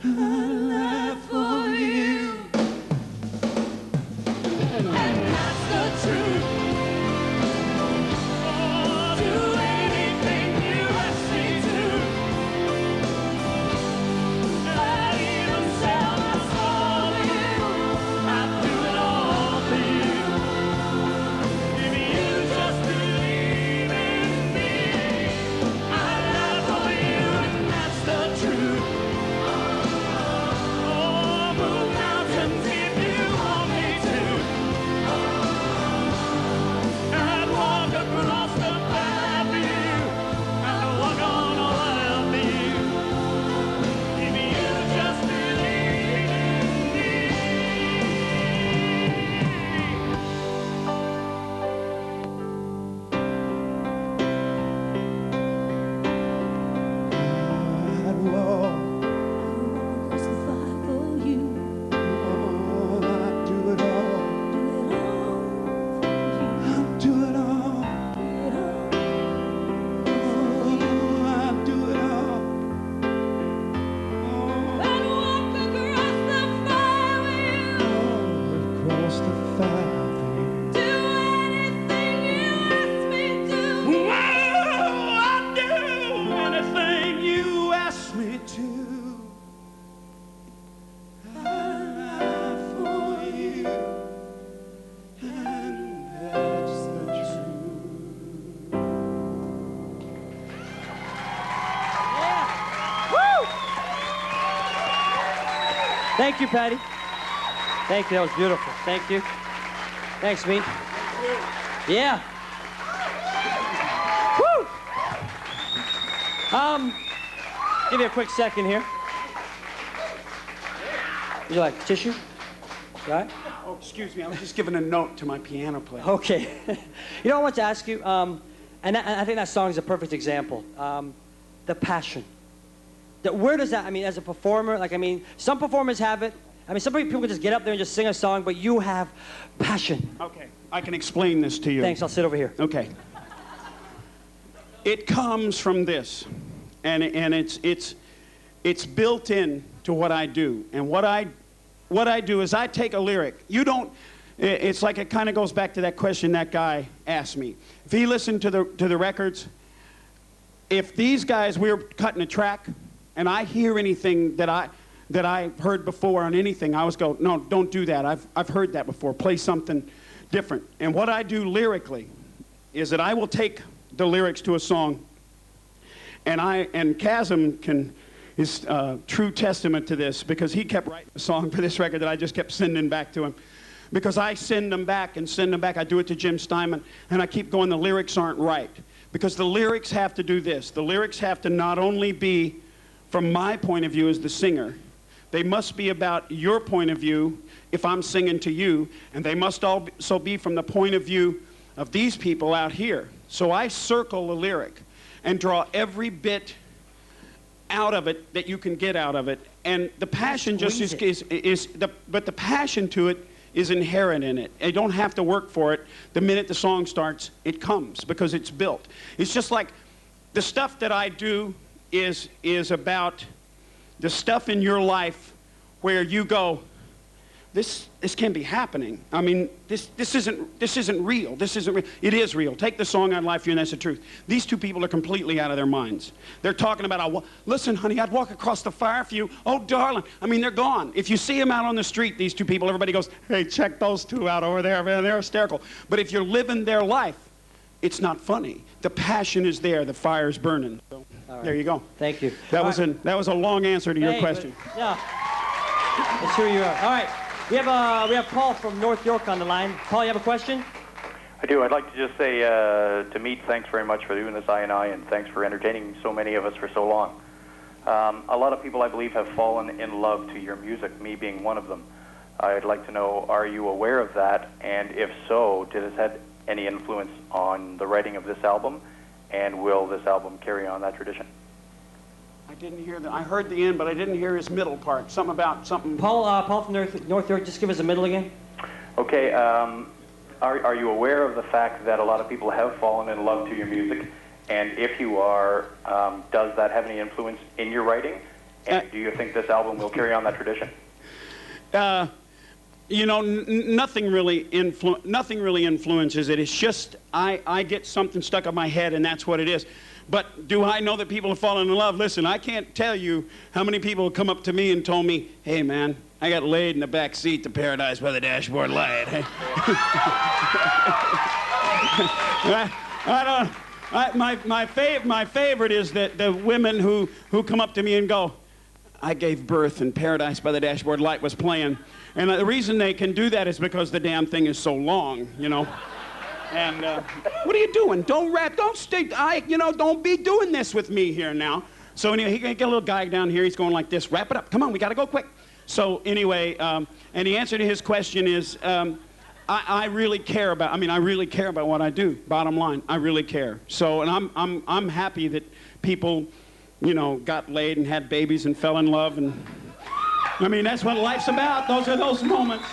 D: I'll lie for you. And that's the truth. Oh, do anything you ask me to. I'd even sell my soul to you. I'd do it all for you. If you just believe in me, I'd lie for you, and that's the truth. Oh, move mountains if you want me to. I'd walk across the path for you. I'd walk on a mile for you. If you just believe in me. I'd walk across the fire for you. Oh, I'd do it all. I'd do it all. Oh, I'd do it all. I'd walk across the fire with you. Across the fire for you. Do anything you ask me to. Whoa, I'd do anything you ask me to. I'd lie for you, and that's the truth.
A: Thank you, Patty. Thank you. That was beautiful. Thank you. Thanks, Meat. Yeah. Woo! Give me a quick second here. Would you like tissue? You all right?
D: Oh, excuse me. I was just giving a note to my piano player.
A: Okay. You know, I want to ask you, and I think that song is a perfect example. The passion. Where does that, I mean, as a performer, like, I mean, some performers have it. I mean, some people can just get up there and just sing a song, but you have passion.
D: Okay, I can explain this to you.
A: Thanks, I'll sit over here.
D: Okay. It comes from this, and it's built in to what I do. And what I do is I take a lyric. You don't. It's like it kind of goes back to that question that guy asked me. If he listened to the records, if these guys, we were cutting a track, and I hear anything that I heard before on anything, I always go, no, don't do that. I've heard that before. Play something different. And what I do lyrically is that I will take the lyrics to a song, and Chasm is true testament to this, because he kept writing a song for this record that I just kept sending back to him. Because I send them back and send them back. I do it to Jim Steinman, and I keep going, the lyrics aren't right. Because the lyrics have to do this. The lyrics have to not only be from my point of view as the singer, they must be about your point of view if I'm singing to you, and they must also be from the point of view of these people out here. So I circle the lyric and draw every bit out of it that you can get out of it. And the passion just but the passion to it is inherent in it. You don't have to work for it. The minute the song starts, it comes because it's built. It's just like the stuff that I do is about the stuff in your life where you go, this can't be happening. I mean, this isn't real. This isn't real. It is real. Take the song "I'd Lie for You," and that's the truth. These two people are completely out of their minds. They're talking about, listen, honey, I'd walk across the fire for you. Oh, darling. I mean, they're gone. If you see them out on the street, these two people, everybody goes, hey, check those two out over there. Man, they're hysterical. But if you're living their life, it's not funny. The passion is there. The fire's burning. So, there you go.
A: Thank you.
D: That was a long answer to your question.
A: Yeah. That's who you are. All right. We have Paul from North York on the line. Paul, you have a question?
L: I do. I'd like to just say to Meet, thanks very much for doing this I&I, and thanks for entertaining so many of us for so long. A lot of people, I believe, have fallen in love to your music, me being one of them. I'd like to know, are you aware of that? And if so, did it have any influence on the writing of this album? And will this album carry on that tradition?
D: I didn't hear that. I heard the end, but I didn't hear his middle part. Something about something.
A: Paul from North York, just give us the middle again.
L: Okay. are you aware of the fact that a lot of people have fallen in love to your music? And if you are, does that have any influence in your writing? And do you think this album will carry on that tradition?
D: You know, nothing really influences it. It's just I get something stuck in my head, and that's what it is. But do I know that people have fallen in love? Listen, I can't tell you how many people have come up to me and told me, hey, man, I got laid in the back seat to Paradise by the Dashboard Light. Hey? My favorite is that the women who come up to me and go, I gave birth and Paradise by the Dashboard Light was playing. And the reason they can do that is because the damn thing is so long, you know. And what are you doing? Don't rap, don't stay, don't be doing this with me here now. So anyway, he got a little guy down here, he's going like this, wrap it up, come on, we gotta go quick. So anyway, and the answer to his question is, I really care about what I do, bottom line, I really care. So, and I'm happy that people, you know, got laid and had babies and fell in love, and I mean, that's what life's about. Those are those moments.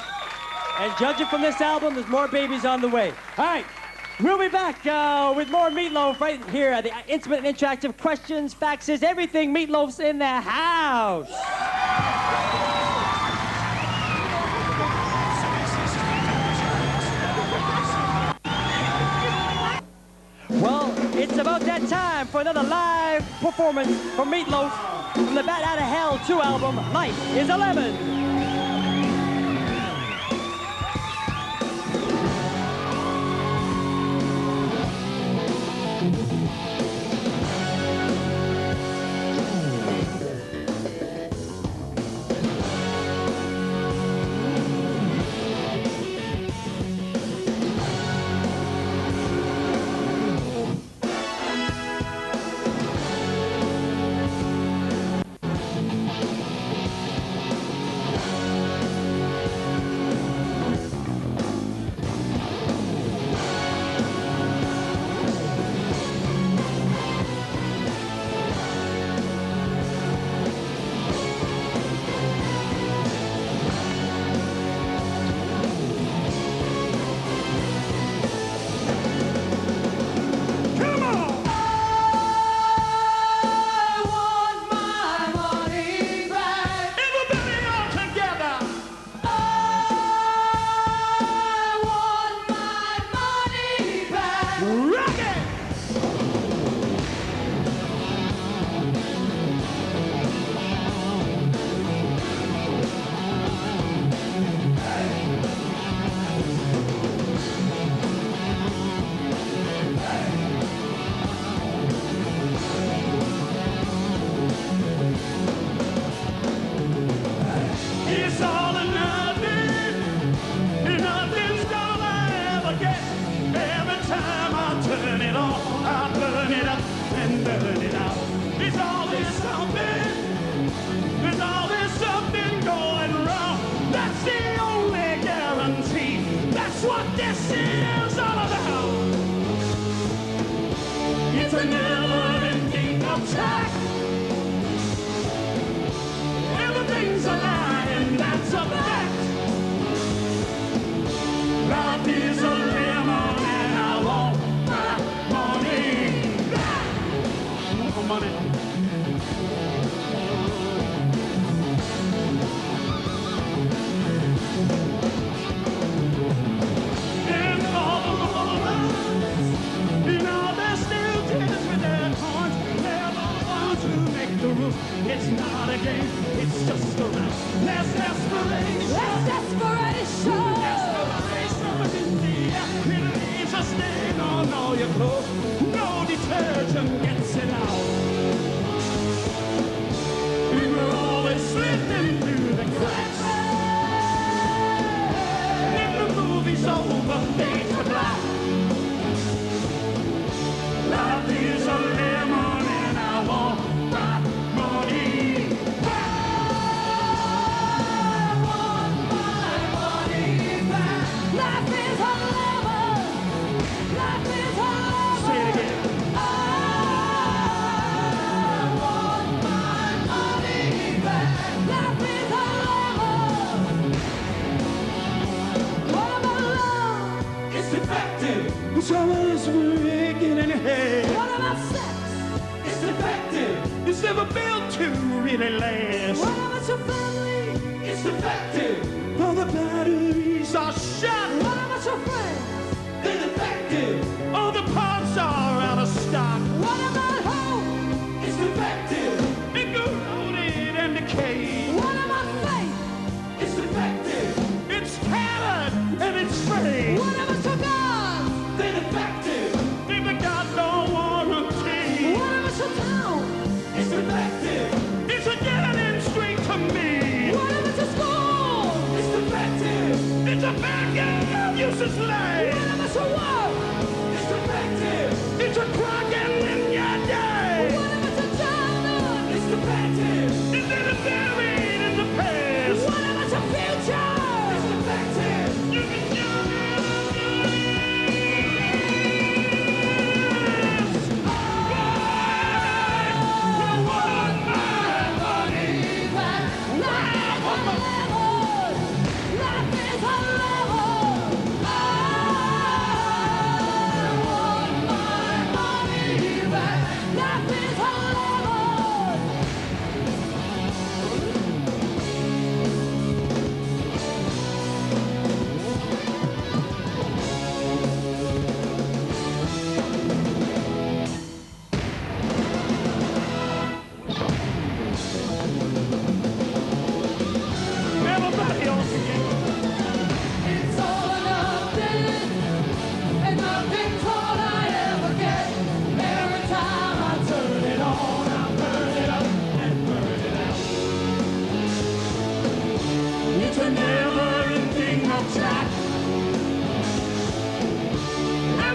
A: And judging from this album, there's more babies on the way. All right, we'll be back with more Meatloaf right here at the Intimate and Interactive Questions, Faxes, everything Meatloaf's in the house. Well, it's about that time for another live performance from Meatloaf from the Bat Out of Hell 2 album, Life is a Lemon.
D: is wicked and hell. What about sex? It's defective. It's never built to really last. What about your family? It's defective. All the batteries are shot. What about your friends? They're defective. All the parts are out of stock. What about hope? It's defective. It corroded and decayed. What about faith? It's defective. It's tattered and it's frayed. What about your God? They're defective. They've got no warranty. What about your town? It's defective. It's a dead-end street to me. What about your school? It's defective. It's a backyard of useless land. What about your work? It's defective. It's a clock in your day. What about your childhood? It's defective. It's in a buried in the past. What about your future? It's defective. You can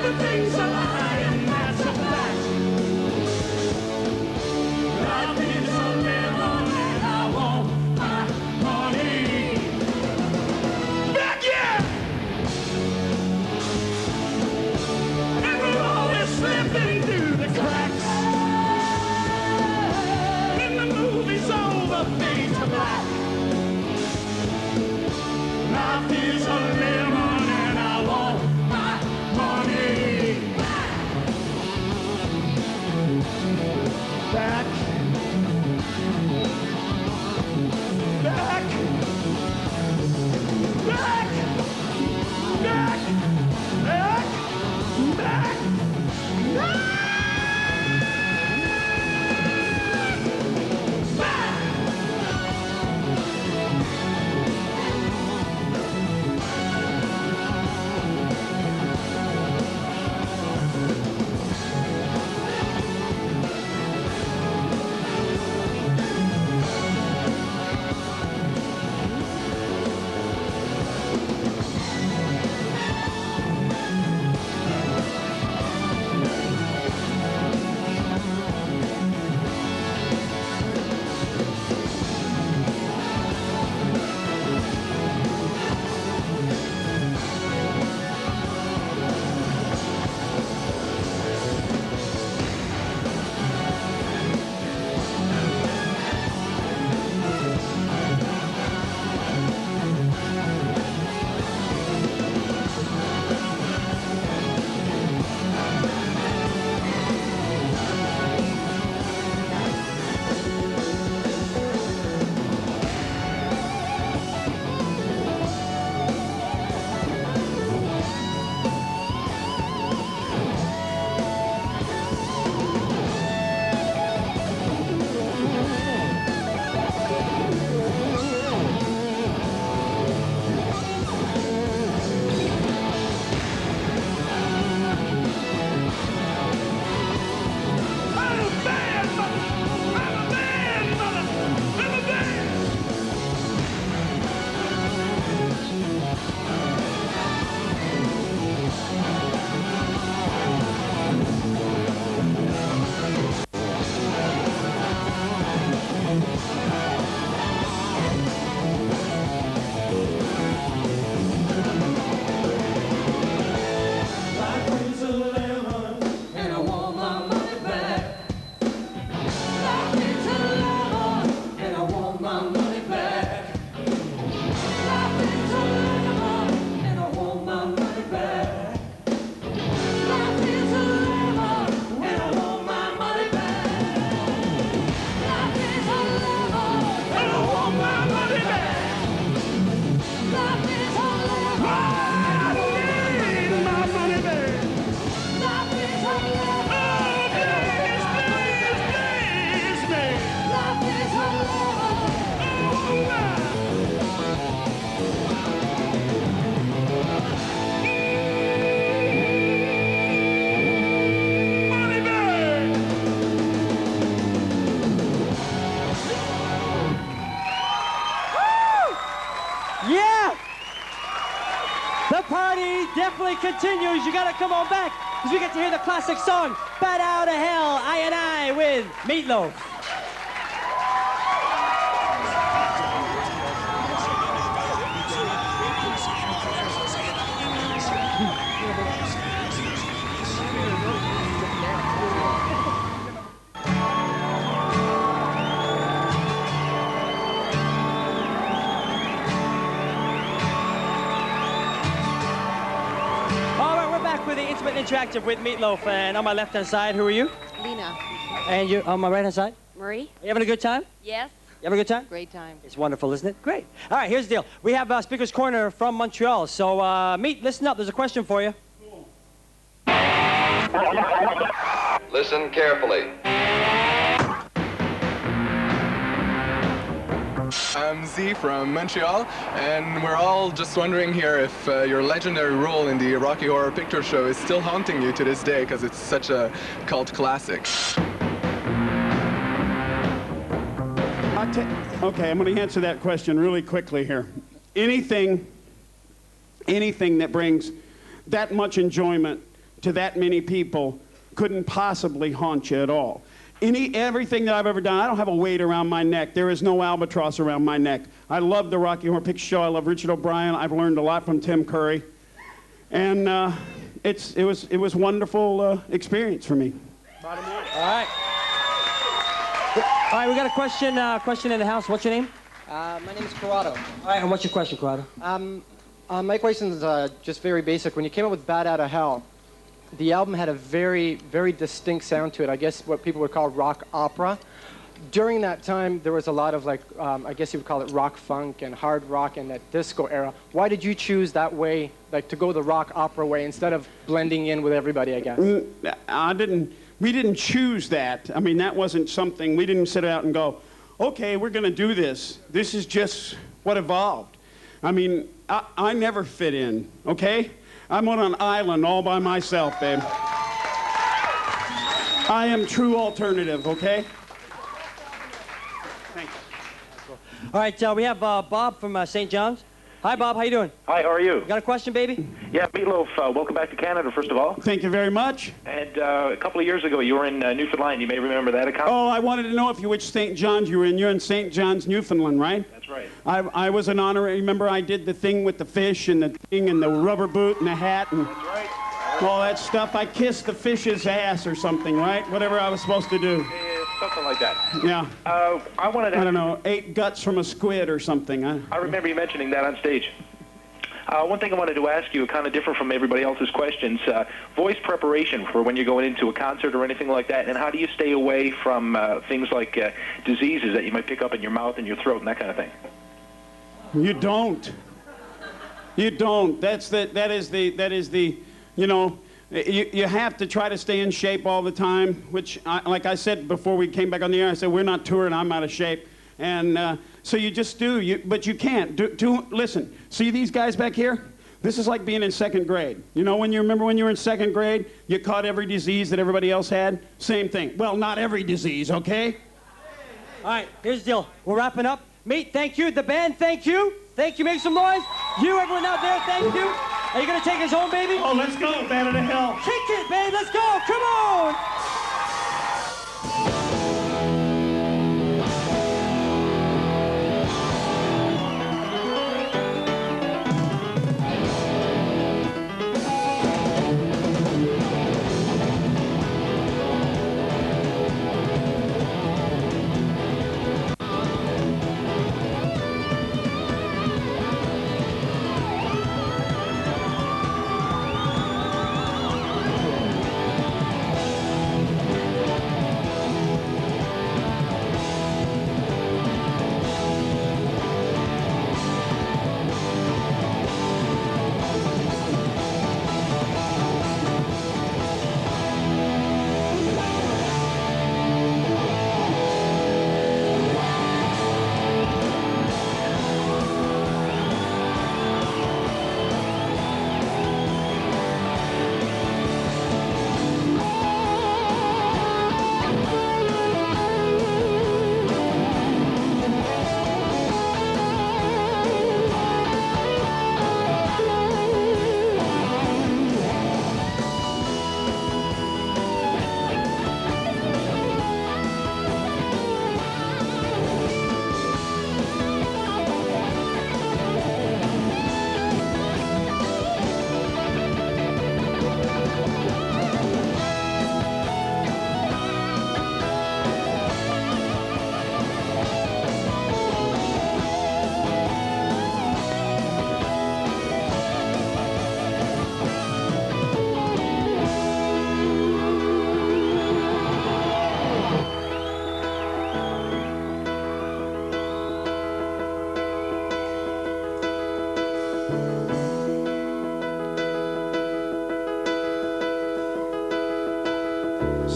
D: everything's a lie and that's a fact. Life is a lemon and I want my money back, yeah! And we're always slipping through the cracks. When the movie's over, fade to black. Life is a lemon and I want my money back. Back. Back. Back. Back. Back. Back.
A: The party definitely continues. You gotta come on back because we get to hear the classic song, Bat Out of Hell, I with Meatloaf. With the Intimate Interactive with Meatloaf, and on my left-hand side, who are you?
M: Lena.
A: And you on my right-hand side?
M: Marie.
A: Are you having a good time?
M: Yes.
A: You having a good time?
M: Great time.
A: It's wonderful, isn't it? Great. All right, here's the deal. We have Speaker's Corner from Montreal. So, Meat, listen up. There's a question for you.
N: Listen carefully.
O: I'm Z from Montreal, and we're all just wondering here if your legendary role in the Rocky Horror Picture Show is still haunting you to this day, because it's such a cult classic.
D: Okay, I'm going to answer that question really quickly here. Anything that brings that much enjoyment to that many people couldn't possibly haunt you at all. Everything that I've ever done, I don't have a weight around my neck. There is no albatross around my neck. I love the Rocky Horror Picture Show. I love Richard O'Brien. I've learned a lot from Tim Curry, and it was wonderful experience for me.
A: All right. All right, we got a question in the house. What's your name?
P: My name is Corrado.
A: All right, and what's your question, Corrado?
P: My question is just very basic. When you came up with Bat Out of Hell, the album had a very, very distinct sound to it. I guess what people would call rock opera. During that time, there was a lot of I guess you would call it rock funk and hard rock and that disco era. Why did you choose that way, to go the rock opera way instead of blending in with everybody, I guess?
D: We didn't choose that. I mean, that wasn't something, we didn't sit out and go, okay, we're going to do this. This is just what evolved. I mean, I never fit in, okay? I'm on an island all by myself, babe. I am true alternative, okay? Thanks.
A: All right, we have Bob from St. John's. Hi, Bob. How you doing?
Q: Hi, how are you?
A: Got a question, baby?
Q: Yeah, Meatloaf, welcome back to Canada, first of all.
D: Thank you very much.
Q: And a couple of years ago, you were in Newfoundland. You may remember that account.
D: Oh, I wanted to know which St. John's you were in. You're in St. John's, Newfoundland, right?
Q: That's right.
D: I was an honorary. Remember, I did the thing with the fish and the thing and the rubber boot and the hat and all that stuff. I kissed the fish's ass or something, right? Whatever I was supposed to do.
Q: Something like that.
D: Yeah.
Q: I wanted to...
D: I don't know, ate guts from a squid or something.
Q: I remember you mentioning that on stage. One thing I wanted to ask you, kind of different from everybody else's questions, voice preparation for when you're going into a concert or anything like that, and how do you stay away from things like diseases that you might pick up in your mouth and your throat and that kind of thing?
D: You don't. You don't. That is the, you know, you have to try to stay in shape all the time, which, like I said before we came back on the air, I said, we're not touring, I'm out of shape. And so you just do, but you can't. Listen, see these guys back here? This is like being in second grade. You know, remember when you were in second grade, you caught every disease that everybody else had? Same thing. Well, not every disease, okay?
A: All right, here's the deal. We're wrapping up. Meat, thank you. The band, thank you. Thank you. Make some noise. You, everyone out there, thank you. Are you going to take us home, baby?
D: Oh, let's go, Banter to hell.
A: Kick it, babe. Let's go. Come on.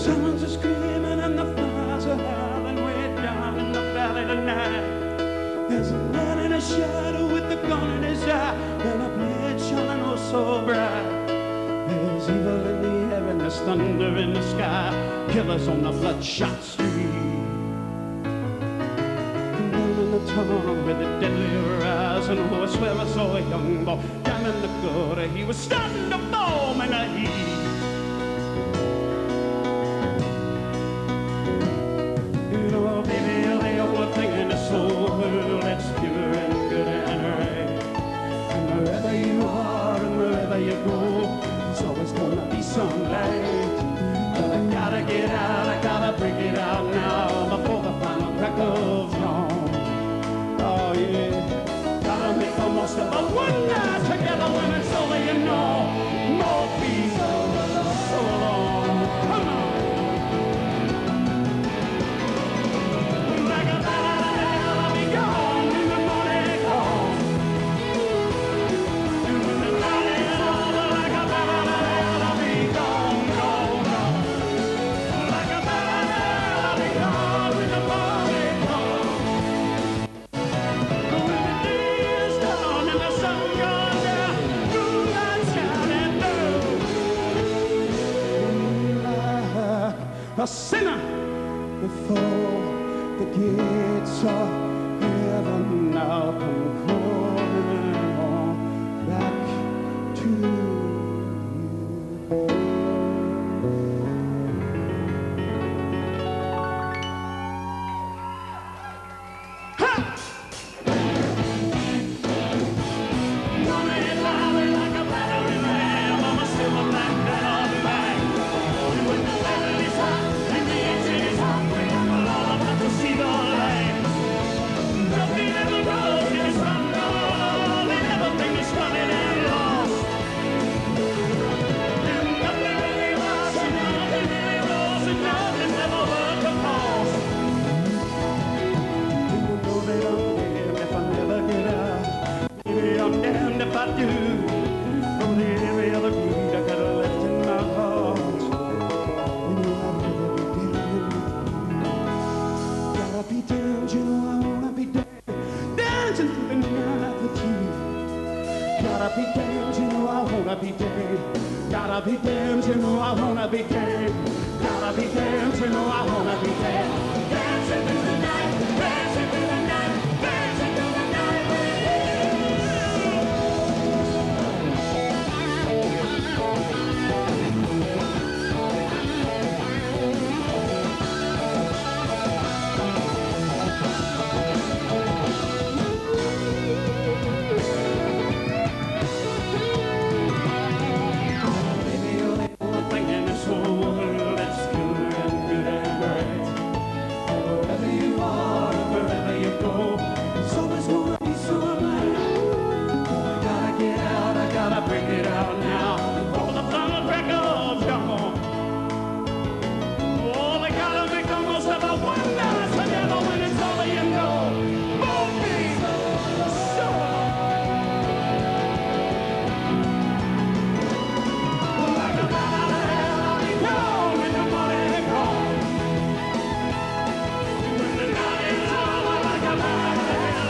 D: sounds are screaming and the fires are howling way down in the valley tonight. There's a man in a shadow with a gun in his eye and a blade shining oh so bright. There's evil in the air and there's thunder in the sky. Killers on the bloodshot street. Down in the tunnel with the deadly horizon, oh, I swear I saw a young boy down in the gutter. He was starting to foam in the heat. You know, baby, the only thing in this whole world that's pure and good and right. And wherever you are and wherever you go, there's always gonna be sunlight. But I gotta get out, I gotta break it out now before the final crack of dawn. Oh yeah, gotta make the most of the one night together when it's all you know. More peace, so long. Come on. Like a bell, I'll be gone when the morning comes. And when the night is over, like a bell, I'll be gone, gone, gone. Like a bell, I'll be gone when the morning comes. When the day is done and the sun goes down, moonlight shining through. A sinner before the gates of heaven, I'll come crawling on back to you. Running loudly like a battering ram on a silver black bed bag. When the weather is hot and the engine is hungry, we're all about to see the light. Jumping in the road is run all, and everything is running and lost. And nothing really lost, and nothing really lost, and nothing ever worth the cost. People know that I'm damned if I never get out. Maybe I'm damned if I do. From the every other beat I got left in my heart. You know I'll never be damned. Gotta be damned, you know I wanna be damned. Dancing through the night with you. Gotta be damned, you know I wanna be damned. Gotta be damned, you know I wanna be damned. Gotta be damned, you know I wanna be damned. Dancing through the night, dancing through the night, dancing through the night with baby, you're the only thing in this whole world that's pure and good and bright. And wherever you are and wherever you go, it's always gonna be sunlight. Oh, I gotta get out, I gotta break it out now before the final crack of dawn. Oh, I gotta make the most of the one night together when it's all you know. More peace, so like a bell, I'll be gone when the morning comes. When the night is over, like a bell,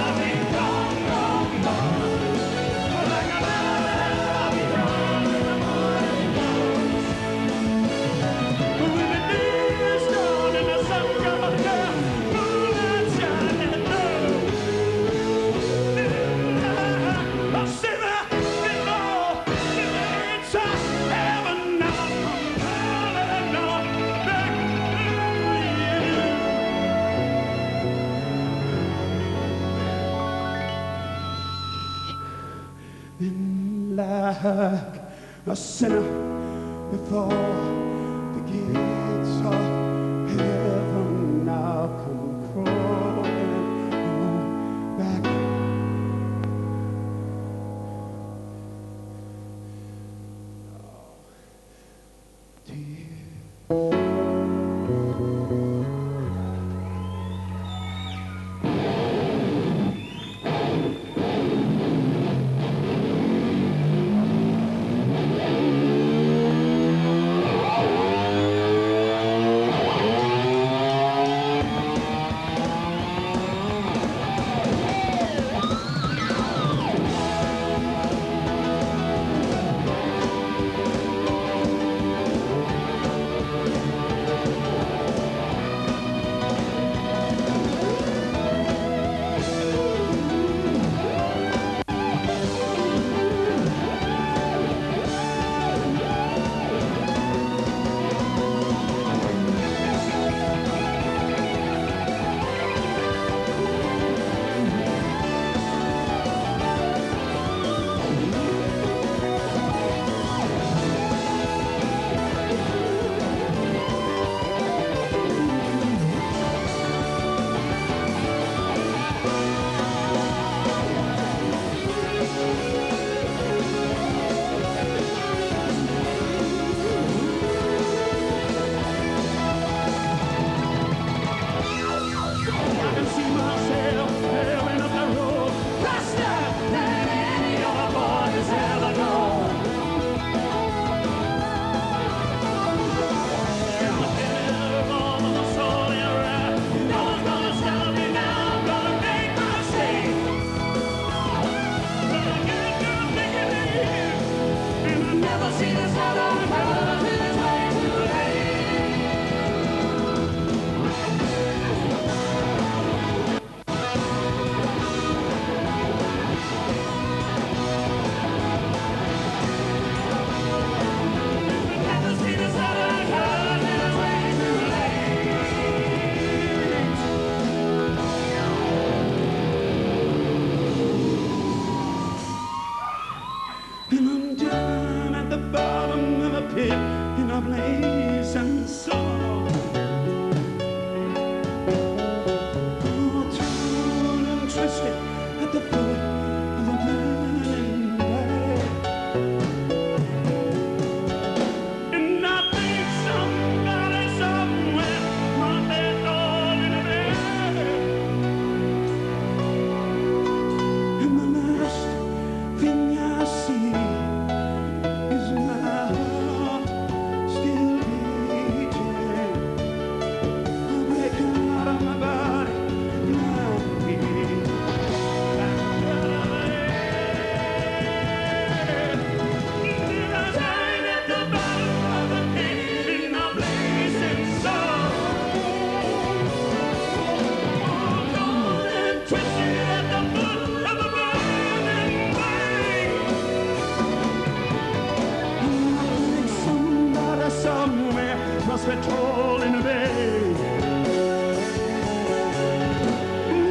D: I'll be gone, gone, gone. Like a bell, I'll be gone when the morning comes. When the day is done and the sun comes down, moonlight shining through. A sinner before the gates of heaven, now I'm calling on back to you. Been like a sinner before the gates of heaven, now come crawling on back to you. And I'm down at the bottom of a pit in a blazing sun. Oh, torn and twisted at the foot of a burning bed. And I think somebody somewhere might be all in a bed. And the last thing I see is my heart still beating. I'm breaking out of my body, blindly. Dying at the bottom of the pit in a blazing sun. Cold and twisted at the foot of a burning flame. I think somebody somewhere must be trolling a bay.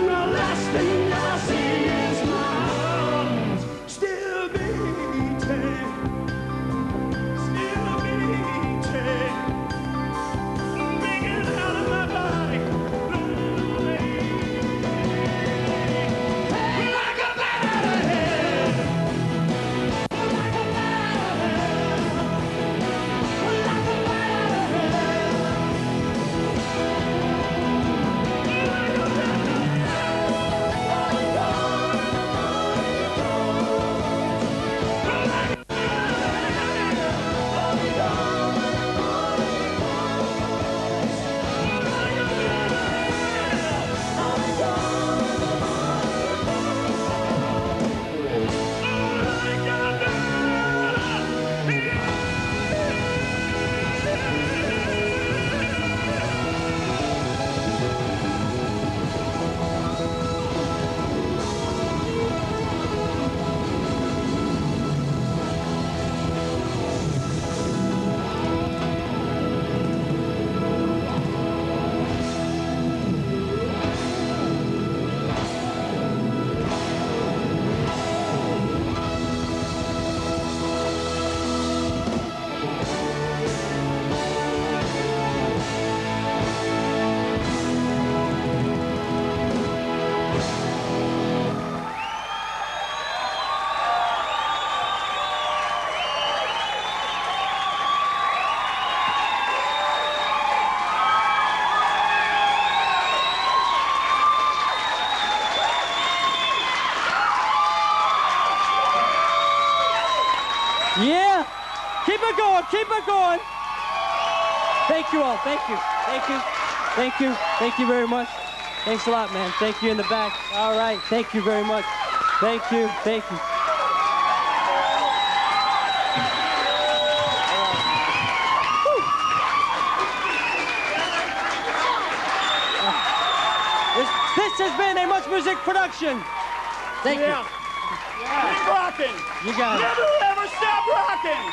D: The last thing I see is my heart still beating, breaking out of my body, blowing away like a bat out of hell.
A: Yeah! Keep it going, keep it going! Thank you all, thank you, thank you, thank you, thank you very much. Thanks a lot, man. Thank you in the back. All right, thank you very much. Thank you, thank you. This has been a Much Music production. Thank you.
D: Keep rocking.
A: You got it.
D: Never ever stop rocking.